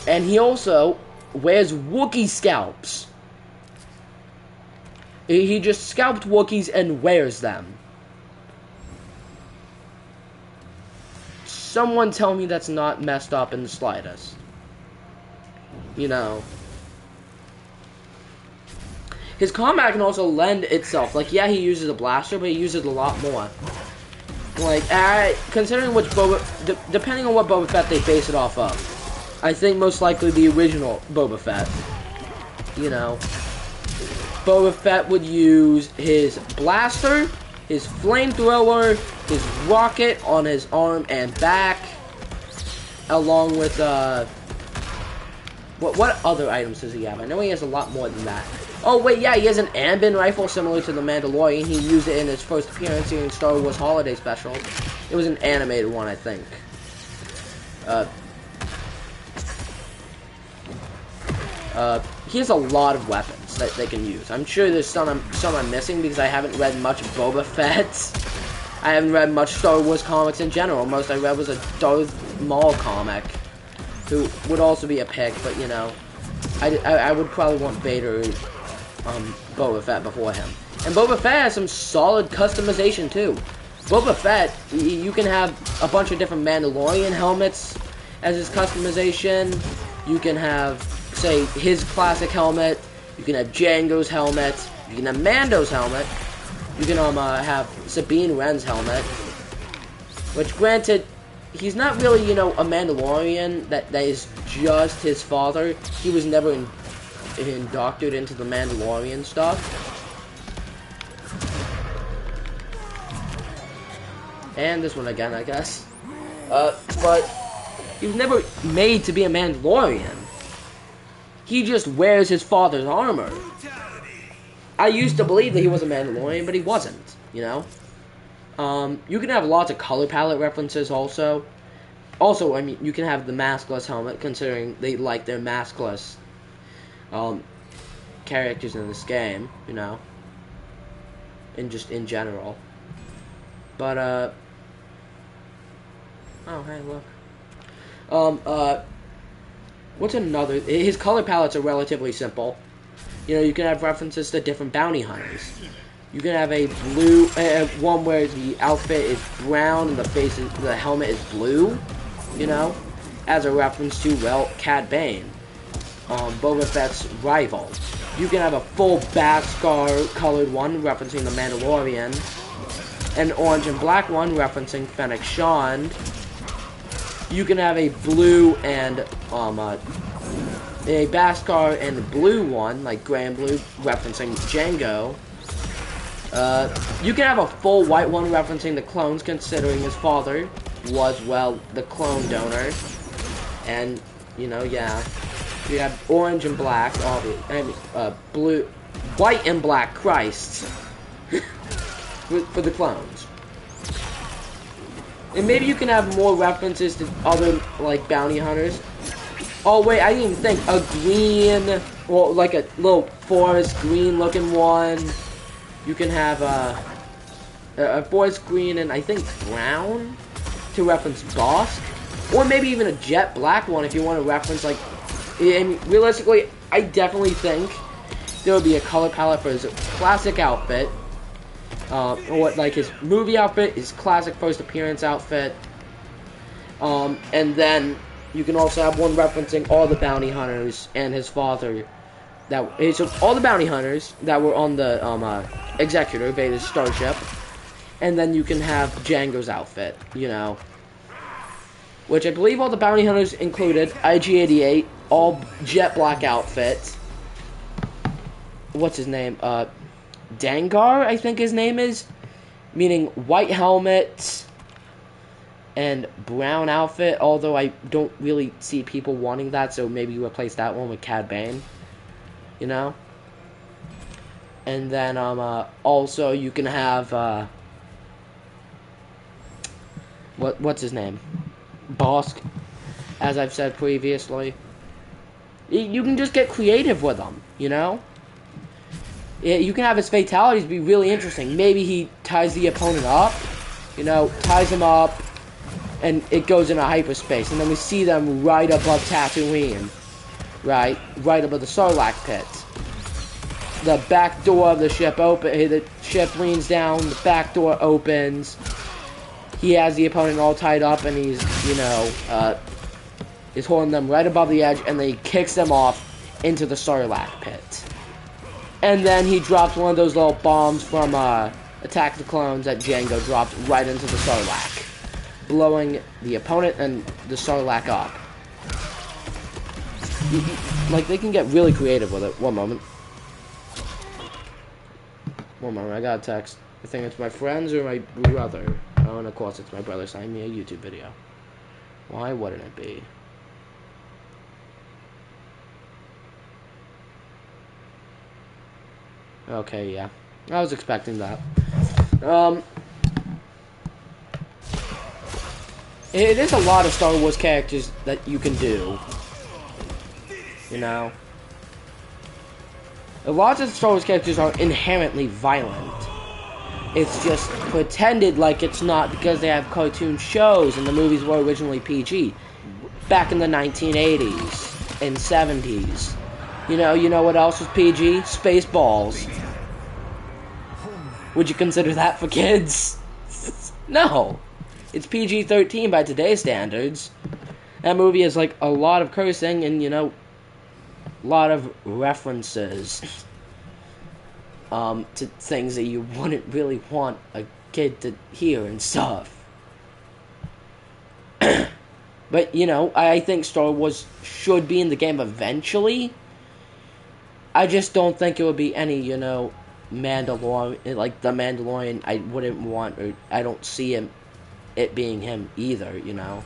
And he also wears Wookiee scalps. He just scalped Wookiees and wears them. Someone tell me that's not messed up in the slightest. You know. His combat can also lend itself. Like, yeah, he uses a blaster, but he uses a lot more. Like, considering which depending on what Boba Fett they base it off of. I think most likely the original Boba Fett. You know. Boba Fett would use his blaster, his flamethrower, his rocket on his arm and back, along with, what other items does he have? I know he has a lot more than that. Oh, wait, yeah, he has an Ambin rifle similar to the Mandalorian. He used it in his first appearance in Star Wars Holiday Special. It was an animated one, I think. He has a lot of weapons that they can use. I'm sure there's some I'm missing because I haven't read much Boba Fett. I haven't read much Star Wars comics in general. Most I read was a Darth Maul comic, who would also be a pick, but you know, I would probably want Vader, Boba Fett before him. And Boba Fett has some solid customization too. Boba Fett, you can have a bunch of different Mandalorian helmets as his customization. You can have, say, his classic helmet. You can have Jango's helmet. You can have Mando's helmet. You can have Sabine Wren's helmet. Which, granted, he's not really, you know, a Mandalorian that is just his father. He was never indoctored into the Mandalorian stuff. And this one again, I guess. But He was never made to be a Mandalorian. He just wears his father's armor. I used to believe that he was a Mandalorian, but he wasn't, you know? You can have lots of color palette references also. Also, I mean, you can have the maskless helmet, considering they like their maskless characters in this game, you know? And just in general. But, oh, hey, look. What's another? His color palettes are relatively simple. You know, you can have references to different bounty hunters. You can have a blue, one where the outfit is brown and the helmet is blue, you know, as a reference to, well, Cad Bane, Boba Fett's rival. You can have a full Beskar colored one referencing the Mandalorian, an orange and black one referencing Fennec Shand. You can have a blue and a Beskar and blue one, like gray and blue, referencing Django. You can have a full white one referencing the clones, considering his father was, well, the clone donor. And, you know, yeah. You have orange and black, and blue, white and black Christs for the clones. And maybe you can have more references to other, like, bounty hunters. Oh, wait, I didn't even think. A green, or like a little forest green looking one. You can have a forest green and I think brown to reference Bosk. Or maybe even a jet black one if you want to reference, like, and realistically, I definitely think there will be a color palette for his classic outfit. Or what, like his movie outfit, his classic first appearance outfit. And then you can also have one referencing all the bounty hunters and his father. So all the bounty hunters that were on the Executor, Vader's starship. And then you can have Django's outfit, you know. Which I believe all the bounty hunters included IG-88, all jet black outfits. What's his name? Dengar, I think his name is. Meaning white helmet and brown outfit, although I don't really see people wanting that, so maybe you replace that one with Cad Bane. You know? And then, also you can have, what's his name? Bosk, as I've said previously. You can just get creative with them, you know? You can have his fatalities be really interesting. Maybe he ties the opponent up, you know, ties him up, and it goes into hyperspace. And then we see them right above Tatooine, right above the Sarlacc pit. The back door of the ship the ship leans down, the back door opens. He has the opponent all tied up, and he's, you know, is holding them right above the edge, and then he kicks them off into the Sarlacc pit. And then he drops one of those little bombs from Attack of the Clones that Django dropped right into the Sarlacc, blowing the opponent and the Sarlacc up. Like, they can get really creative with it. One moment, I got a text. I think it's my friends or my brother. Oh, and of course it's my brother sending me a YouTube video. Why wouldn't it be? Okay, yeah. I was expecting that. It is a lot of Star Wars characters that you can do. You know? A lot of Star Wars characters are inherently violent. It's just pretended like it's not because they have cartoon shows and the movies were originally PG. Back in the 1980s and 70s. You know what else was PG? Spaceballs. Would you consider that for kids? No. It's PG-13 by today's standards. That movie has, like, a lot of cursing and, you know, a lot of references to things that you wouldn't really want a kid to hear and stuff. But, you know, I think Star Wars should be in the game eventually. I just don't think it would be any, you know, Mandalorian, like the Mandalorian. I wouldn't want, or I don't see it being him either, you know.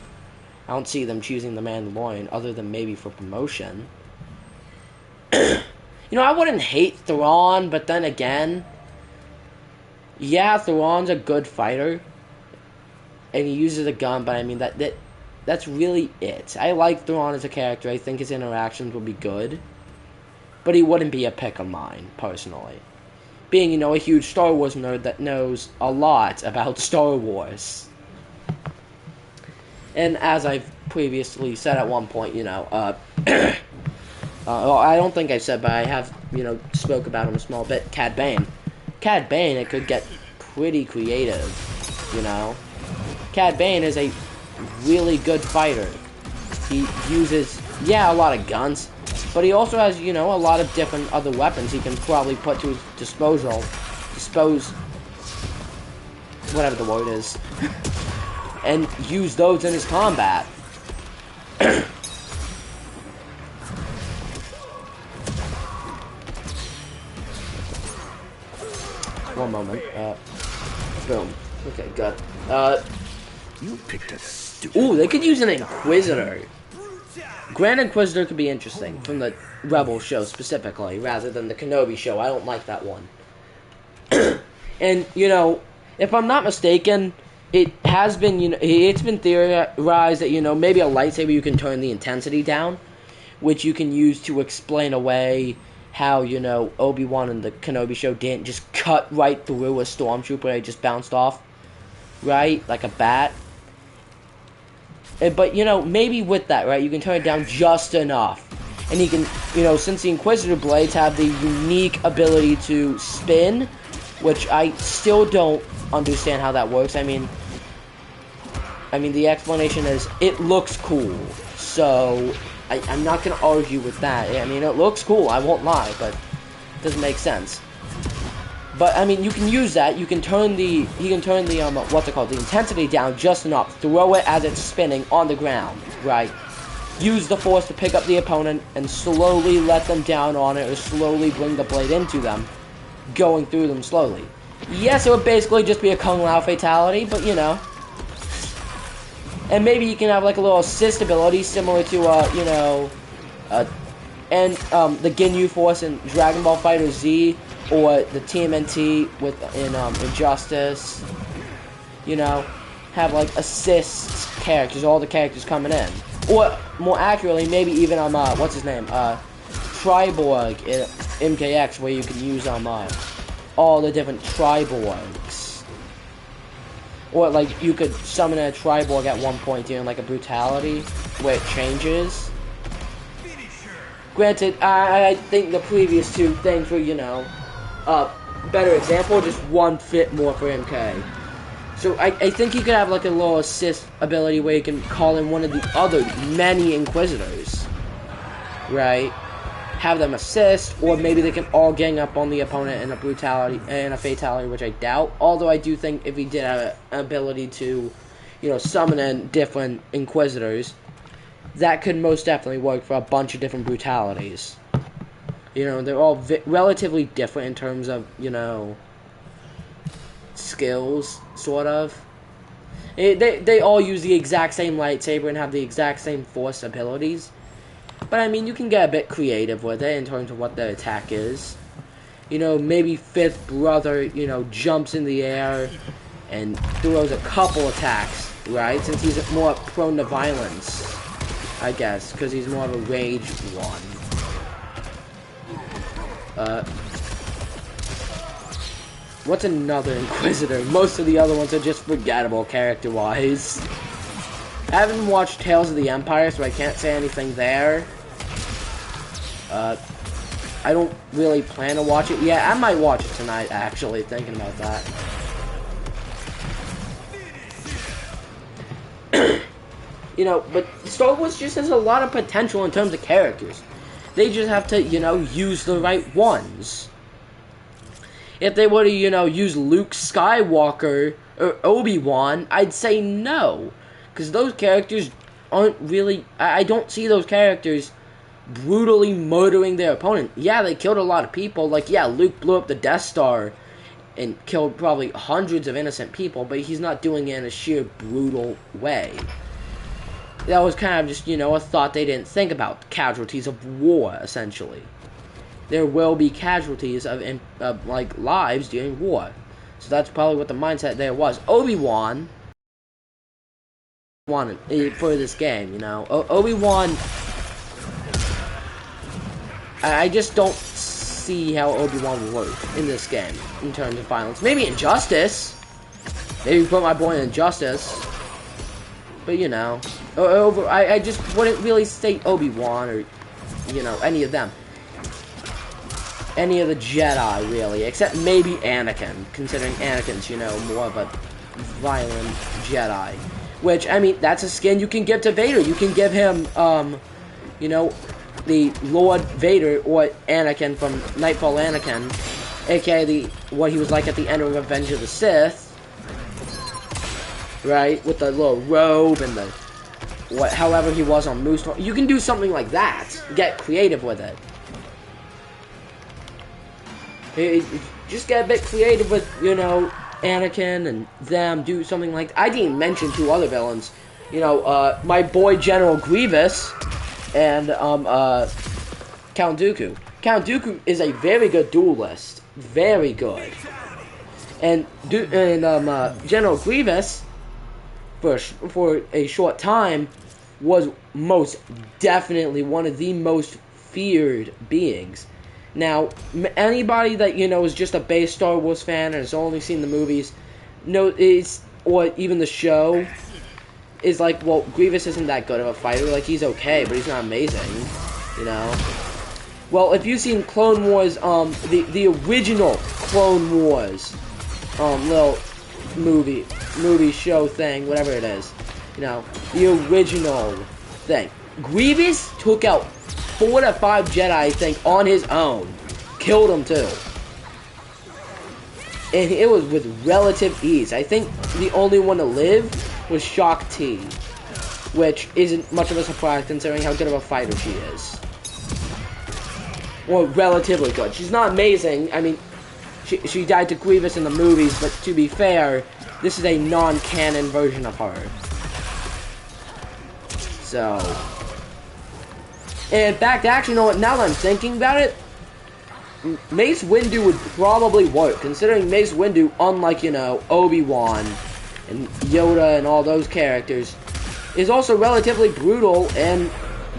I don't see them choosing the Mandalorian other than maybe for promotion. I wouldn't hate Thrawn, but then again, yeah, Thrawn's a good fighter, and he uses a gun, but I mean, that's really it. I like Thrawn as a character. I think his interactions would be good, but he wouldn't be a pick of mine, personally. Being, a huge Star Wars nerd that knows a lot about Star Wars. And as I've previously said at one point, well, I don't think I said, but I have, spoke about him a small bit. Cad Bane. Cad Bane, it could get pretty creative, Cad Bane is a really good fighter. He uses, a lot of guns, but he also has, a lot of different other weapons he can probably put to his dispose, whatever the word is, and use those in his combat. One moment. Boom. Okay, good. You picked a stupid. Ooh, they could use an Inquisitor. Grand Inquisitor could be interesting from the Rebel show specifically, rather than the Kenobi show. I don't like that one. And if I'm not mistaken, it has been it's been theorized that maybe a lightsaber you can turn the intensity down, which you can use to explain away how, Obi-Wan in the Kenobi show didn't just cut right through a stormtrooper and it just bounced off, right? Like a bat. But, maybe with that, right, you can turn it down just enough. And he can, since the Inquisitor blades have the unique ability to spin, which I still don't understand how that works. I mean, the explanation is, it looks cool, so I'm not going to argue with that. I mean, it looks cool, I won't lie, but it doesn't make sense. But, I mean, you can use that. He can turn the, the intensity down just enough. Throw it as it's spinning on the ground, right? Use the force to pick up the opponent and slowly let them down on it, or slowly bring the blade into them, going through them slowly. Yes, it would basically just be a Kung Lao fatality, but, And maybe you can have, like, a little assist ability similar to, the Ginyu Force in Dragon Ball FighterZ, or the TMNT in Injustice. Have, like, assist characters, all the characters coming in. Or, more accurately, maybe even, what's his name? Triborg in Mk1, where you can use, all the different Triborgs. Or, like, you could summon a Triborg at one point during, like, a brutality, where it changes. Granted, I think the previous two things were, better example, just one fit more for MK. So, I think you could have, like, a little assist ability where you can call in one of the other many Inquisitors. Right? Have them assist, or maybe they can all gang up on the opponent in a brutality and a fatality, which I doubt. Although I do think if he did have an ability to, summon in different Inquisitors, that could most definitely work for a bunch of different brutalities. They're all relatively different in terms of, skills, sort of. They all use the exact same lightsaber and have the exact same force abilities. But, I mean, you can get a bit creative with it in terms of what the attack is. Maybe Fifth Brother, jumps in the air and throws a couple attacks, right? Since he's more prone to violence, I guess, because he's more of a rage one. What's another Inquisitor? Most of the other ones are just forgettable character-wise. I haven't watched Tales of the Empire, so I can't say anything there. I don't really plan to watch it yet. I might watch it tonight, actually, thinking about that. But Star Wars just has a lot of potential in terms of characters. They just have to, use the right ones. If they were to, use Luke Skywalker or Obi-Wan, I'd say no. Because those characters aren't really... I don't see those characters brutally murdering their opponent. Yeah, they killed a lot of people. Like, yeah, Luke blew up the Death Star and killed probably hundreds of innocent people, but he's not doing it in a sheer brutal way. that was kind of just, you know, a thought they didn't think about. Casualties of war, essentially. There will be casualties of like, lives during war. So that's probably what the mindset there was. Obi-Wan wanted for this game, you know. Obi-Wan, I just don't see how Obi-Wan will work in this game in terms of violence. Maybe Injustice. Maybe put my boy in Injustice. But, you know, I just wouldn't really state Obi-Wan or, you know, any of them. Any of the Jedi, really. Except maybe Anakin, considering Anakin's, you know, more of a violent Jedi. Which, I mean, that's a skin you can give to Vader. You can give him, you know, the Lord Vader, or Anakin from Nightfall Anakin, aka what he was like at the end of Revenge of the Sith. Right? With the little robe and the however he was on Moose. You can do something like that. Get creative with it. Just get a bit creative with, you know, Anakin and them. Do something like that. I didn't mention two other villains. You know, my boy General Grievous and Count Dooku. Count Dooku is a very good duelist. Very good. And General Grievous, for a short time, was most definitely one of the most feared beings. Now, anybody that, you know, is just a base Star Wars fan and has only seen the movies, or even the show, is like, well, Grievous isn't that good of a fighter. Like, he's okay, but he's not amazing, you know? Well, if you've seen Clone Wars, the original Clone Wars, little movie show thing, whatever it is, you know, the original thing. Grievous took out 4 to 5 Jedi, I think, on his own. Killed them, too. And it was with relative ease. I think the only one to live was Shaak Ti, which isn't much of a surprise considering how good of a fighter she is. Or relatively good. She's not amazing. I mean, she died to Grievous in the movies, but to be fair, this is a non-canon version of her. So... in fact, actually, you know what, now that I'm thinking about it, Mace Windu would probably work, considering Mace Windu, unlike, you know, Obi-Wan and Yoda and all those characters, is also relatively brutal, and,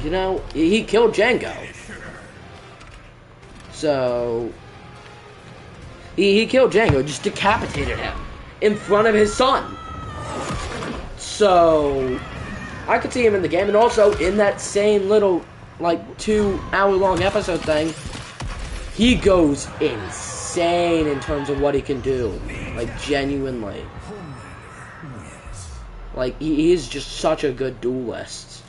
you know, he killed Jango. So, he killed Jango, just decapitated him in front of his son. So, I could see him in the game, and also in that same little, like, 2-hour-long episode thing, he goes insane in terms of what he can do. Like, genuinely. Like, he is just such a good duelist.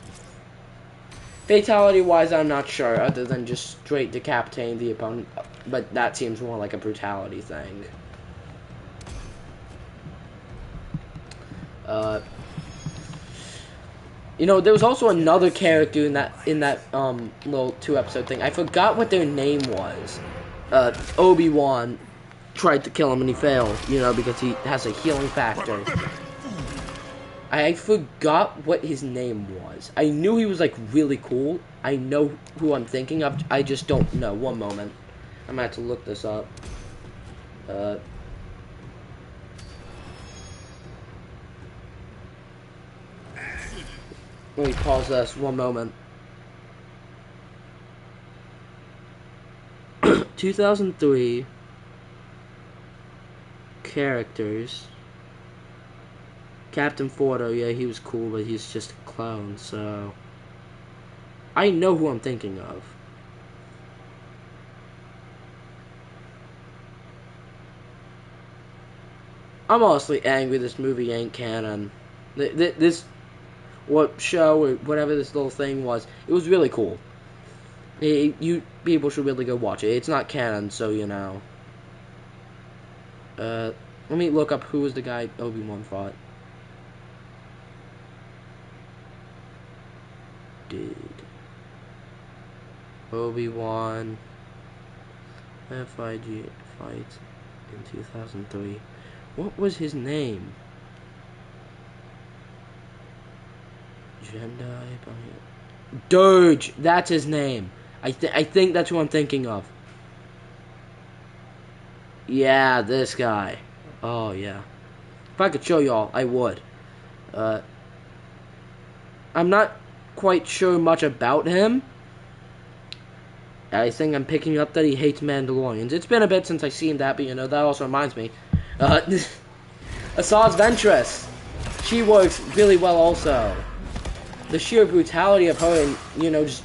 Fatality-wise, I'm not sure, other than just straight decapitating the opponent. But that seems more like a brutality thing. You know, there was also another character in that little 2-episode thing. I forgot what their name was. Obi-Wan tried to kill him and he failed, you know, because he has a healing factor. I forgot what his name was. I knew he was, like, really cool. I know who I'm thinking of. I just don't know. One moment. I'm gonna have to look this up. Let me pause this. One moment. 2003 characters. Captain Fordo, yeah, he was cool, but he's just a clone, so... I know who I'm thinking of. I'm honestly angry this movie ain't canon. This... what show, or whatever this little thing was, it was really cool. You people should really go watch it. It's not canon, so, you know. Let me look up who was the guy Obi-Wan fought. Did Obi-Wan FIG fight in 2003? What was his name? Dirge, that's his name. I think that's who I'm thinking of. Yeah, this guy. Oh yeah. If I could show y'all, I would. I'm not quite sure much about him. I think I'm picking up that he hates Mandalorians. It's been a bit since I've seen that, but you know, that also reminds me. Asajj Ventress. She works really well also. The sheer brutality of her and, you know, just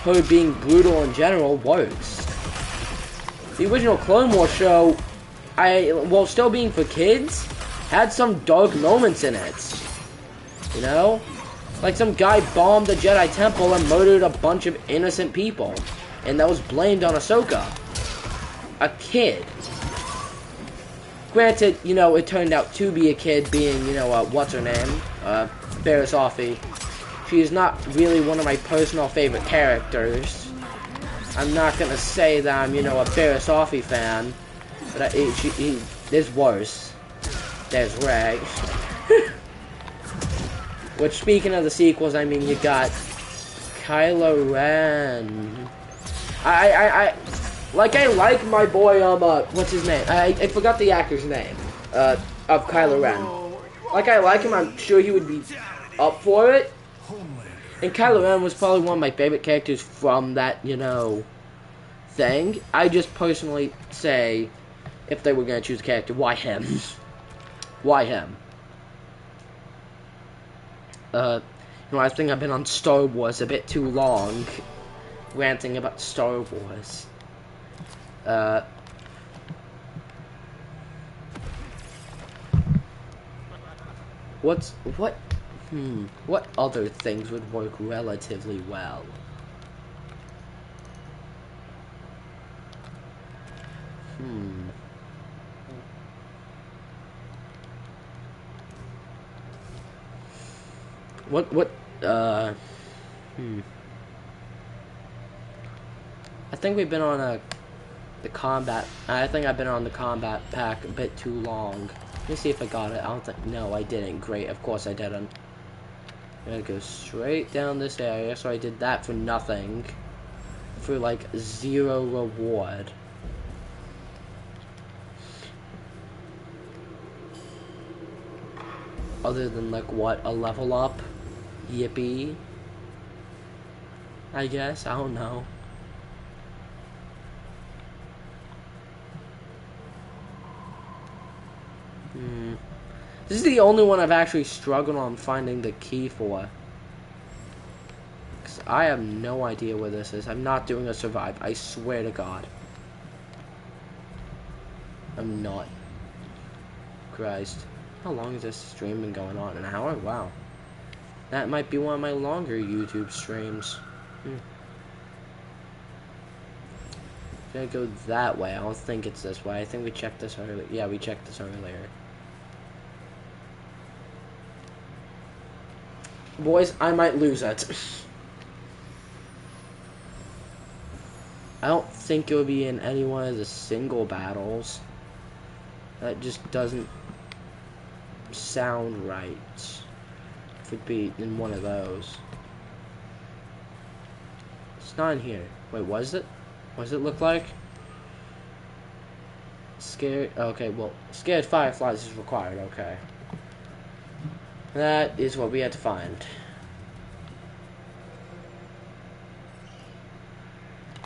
her being brutal in general works. The original Clone Wars show, while still being for kids, had some dark moments in it. You know? Like some guy bombed the Jedi Temple and murdered a bunch of innocent people. And that was blamed on Ahsoka. A kid. Granted, you know, it turned out to be a kid being, you know, what's her name? Barriss Offee. She is not really one of my personal favorite characters. I'm not gonna say that I'm, you know, a Barriss Offee fan. But there's worse. There's Rey. Which, speaking of the sequels, I mean, you got Kylo Ren. I like my boy, what's his name? I forgot the actor's name, of Kylo Ren. Like I like him, I'm sure he would be up for it. And Kylo Ren was probably one of my favorite characters from that, you know, thing. I just personally say, if they were gonna choose a character, why him? Why him? You know, I think I've been on Star Wars a bit too long, ranting about Star Wars. What other things would work relatively well? I think we've been on the combat. I think I've been on the combat pack a bit too long. Let me see if I got it. I don't think. No, I didn't. Great. Of course I didn't. I'm gonna go straight down this area. So I did that for nothing. For like 0 reward. Other than like what? A level up? Yippee. I guess. I don't know. This is the only one I've actually struggled on finding the key for. Because I have no idea where this is. I'm not doing a survive. I swear to God. I'm not. Christ. How long has this stream been going on? An hour? Wow. That might be one of my longer YouTube streams. Gonna go that way. I don't think it's this way. I think we checked this earlier. Yeah, we checked this earlier. Boys, I might lose it. I don't think it would be in any one of the single battles. That just doesn't sound right. If it'd be in one of those. It's not in here. Wait, was it? What does it look like? Scared. Okay, well, scared fireflies is required. Okay. That is what we had to find.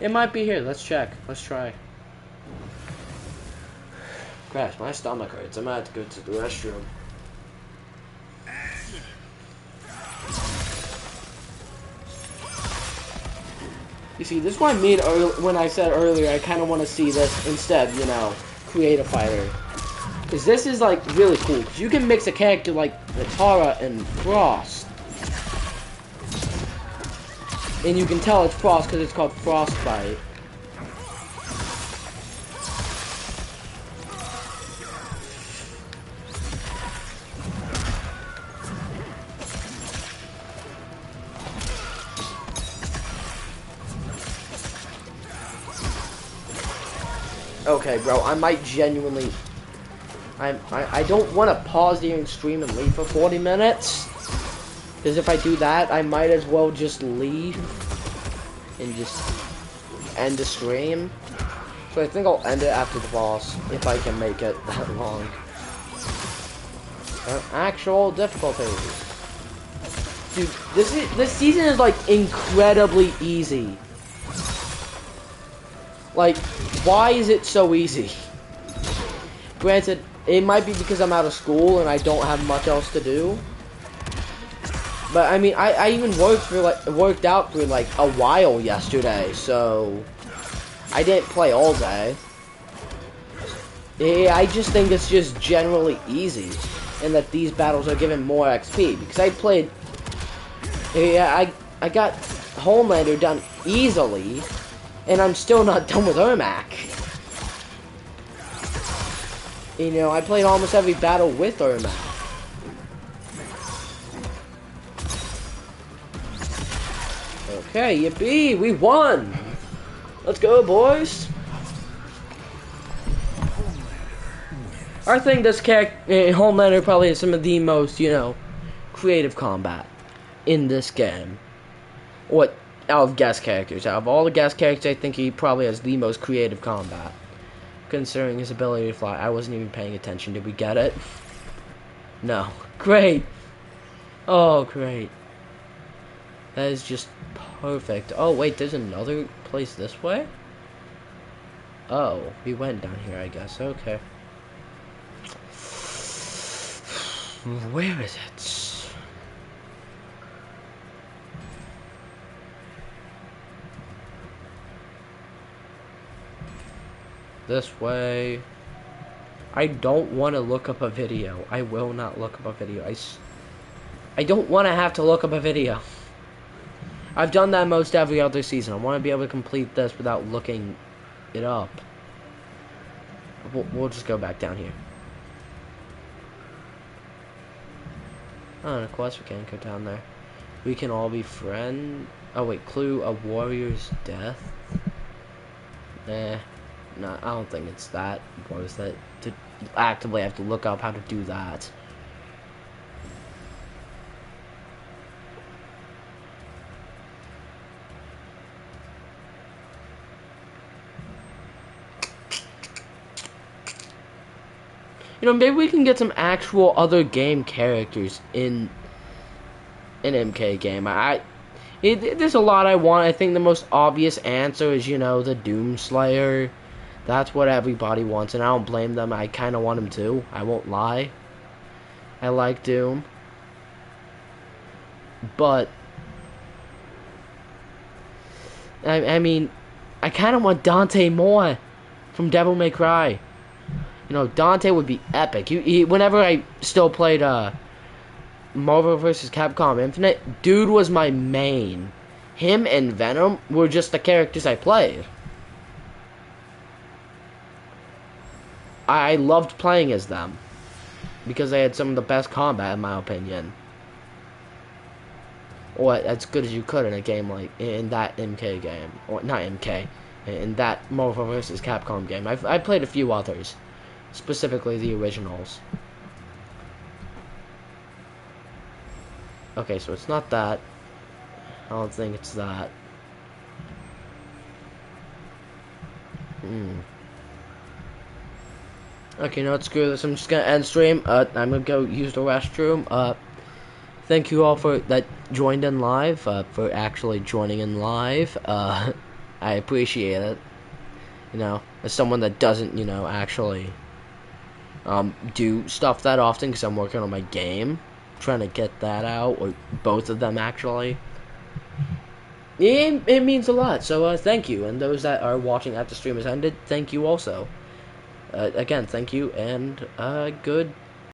It might be here. Let's check. Let's try. Gosh, my stomach hurts. I might have to go to the restroom. You see, this is what I mean when I said earlier I kind of want to see this instead, you know, create a fighter. Because this is, like, really cool. Because you can mix a character like Natara and Frost. And you can tell it's Frost because it's called Frostbite. Okay, bro, I might genuinely... I don't want to pause the stream and leave for 40 minutes. Because if I do that, I might as well just leave and just end the stream. So I think I'll end it after the boss, if I can make it that long. Actual difficulties. Dude, this season is like incredibly easy. Like, why is it so easy? Granted, it might be because I'm out of school and I don't have much else to do. But I mean, I even worked out for like a while yesterday, so I didn't play all day. Yeah, I just think it's just generally easy, and that these battles are given more XP because I played. Yeah, I got Homelander done easily, and I'm still not done with Ermac. You know, I played almost every battle with Ermac. Okay, yippee, we won! Let's go, boys! I think this character, Homelander, probably has some of the most, you know, creative combat in this game. What, out of guest characters. Out of all the guest characters, I think he probably has the most creative combat. Considering his ability to fly. I wasn't even paying attention. Did we get it? No. Great! Oh, great. That is just perfect. Oh, wait, there's another place this way? Oh, we went down here, I guess. Okay. Where is it? This way. I don't want to look up a video. I will not look up a video. I don't want to have to look up a video. I've done that most every other season. I want to be able to complete this without looking it up. We'll just go back down here. Oh, and of course we can't go down there. We can all be friends. Oh wait, clue, a warrior's death? No, I don't think it's that worth it to actively have to look up how to do that. You know, maybe we can get some actual other game characters in an MK game. There's a lot I want. I think the most obvious answer is, you know, the Doomslayer. That's what everybody wants, and I don't blame them. I kind of want him too. I won't lie. I like Doom. But, I mean, I kind of want Dante more from Devil May Cry. You know, Dante would be epic. Whenever I still played Marvel vs. Capcom Infinite, dude was my main. Him and Venom were just the characters I played. I loved playing as them because they had some of the best combat, in my opinion. Or as good as you could in a game like in that MK game, or not MK, in that Marvel vs. Capcom game. I played a few others. Specifically the originals. Okay, so it's not that. I don't think it's that. Okay, no, screw this. I'm just gonna end stream. I'm gonna go use the restroom. Thank you all for that joined in live. For actually joining in live. I appreciate it. You know, as someone that doesn't, you know, actually do stuff that often because I'm working on my game, trying to get that out, or both of them actually. It means a lot, so thank you, and those that are watching after the stream has ended, thank you also. Again, thank you, and good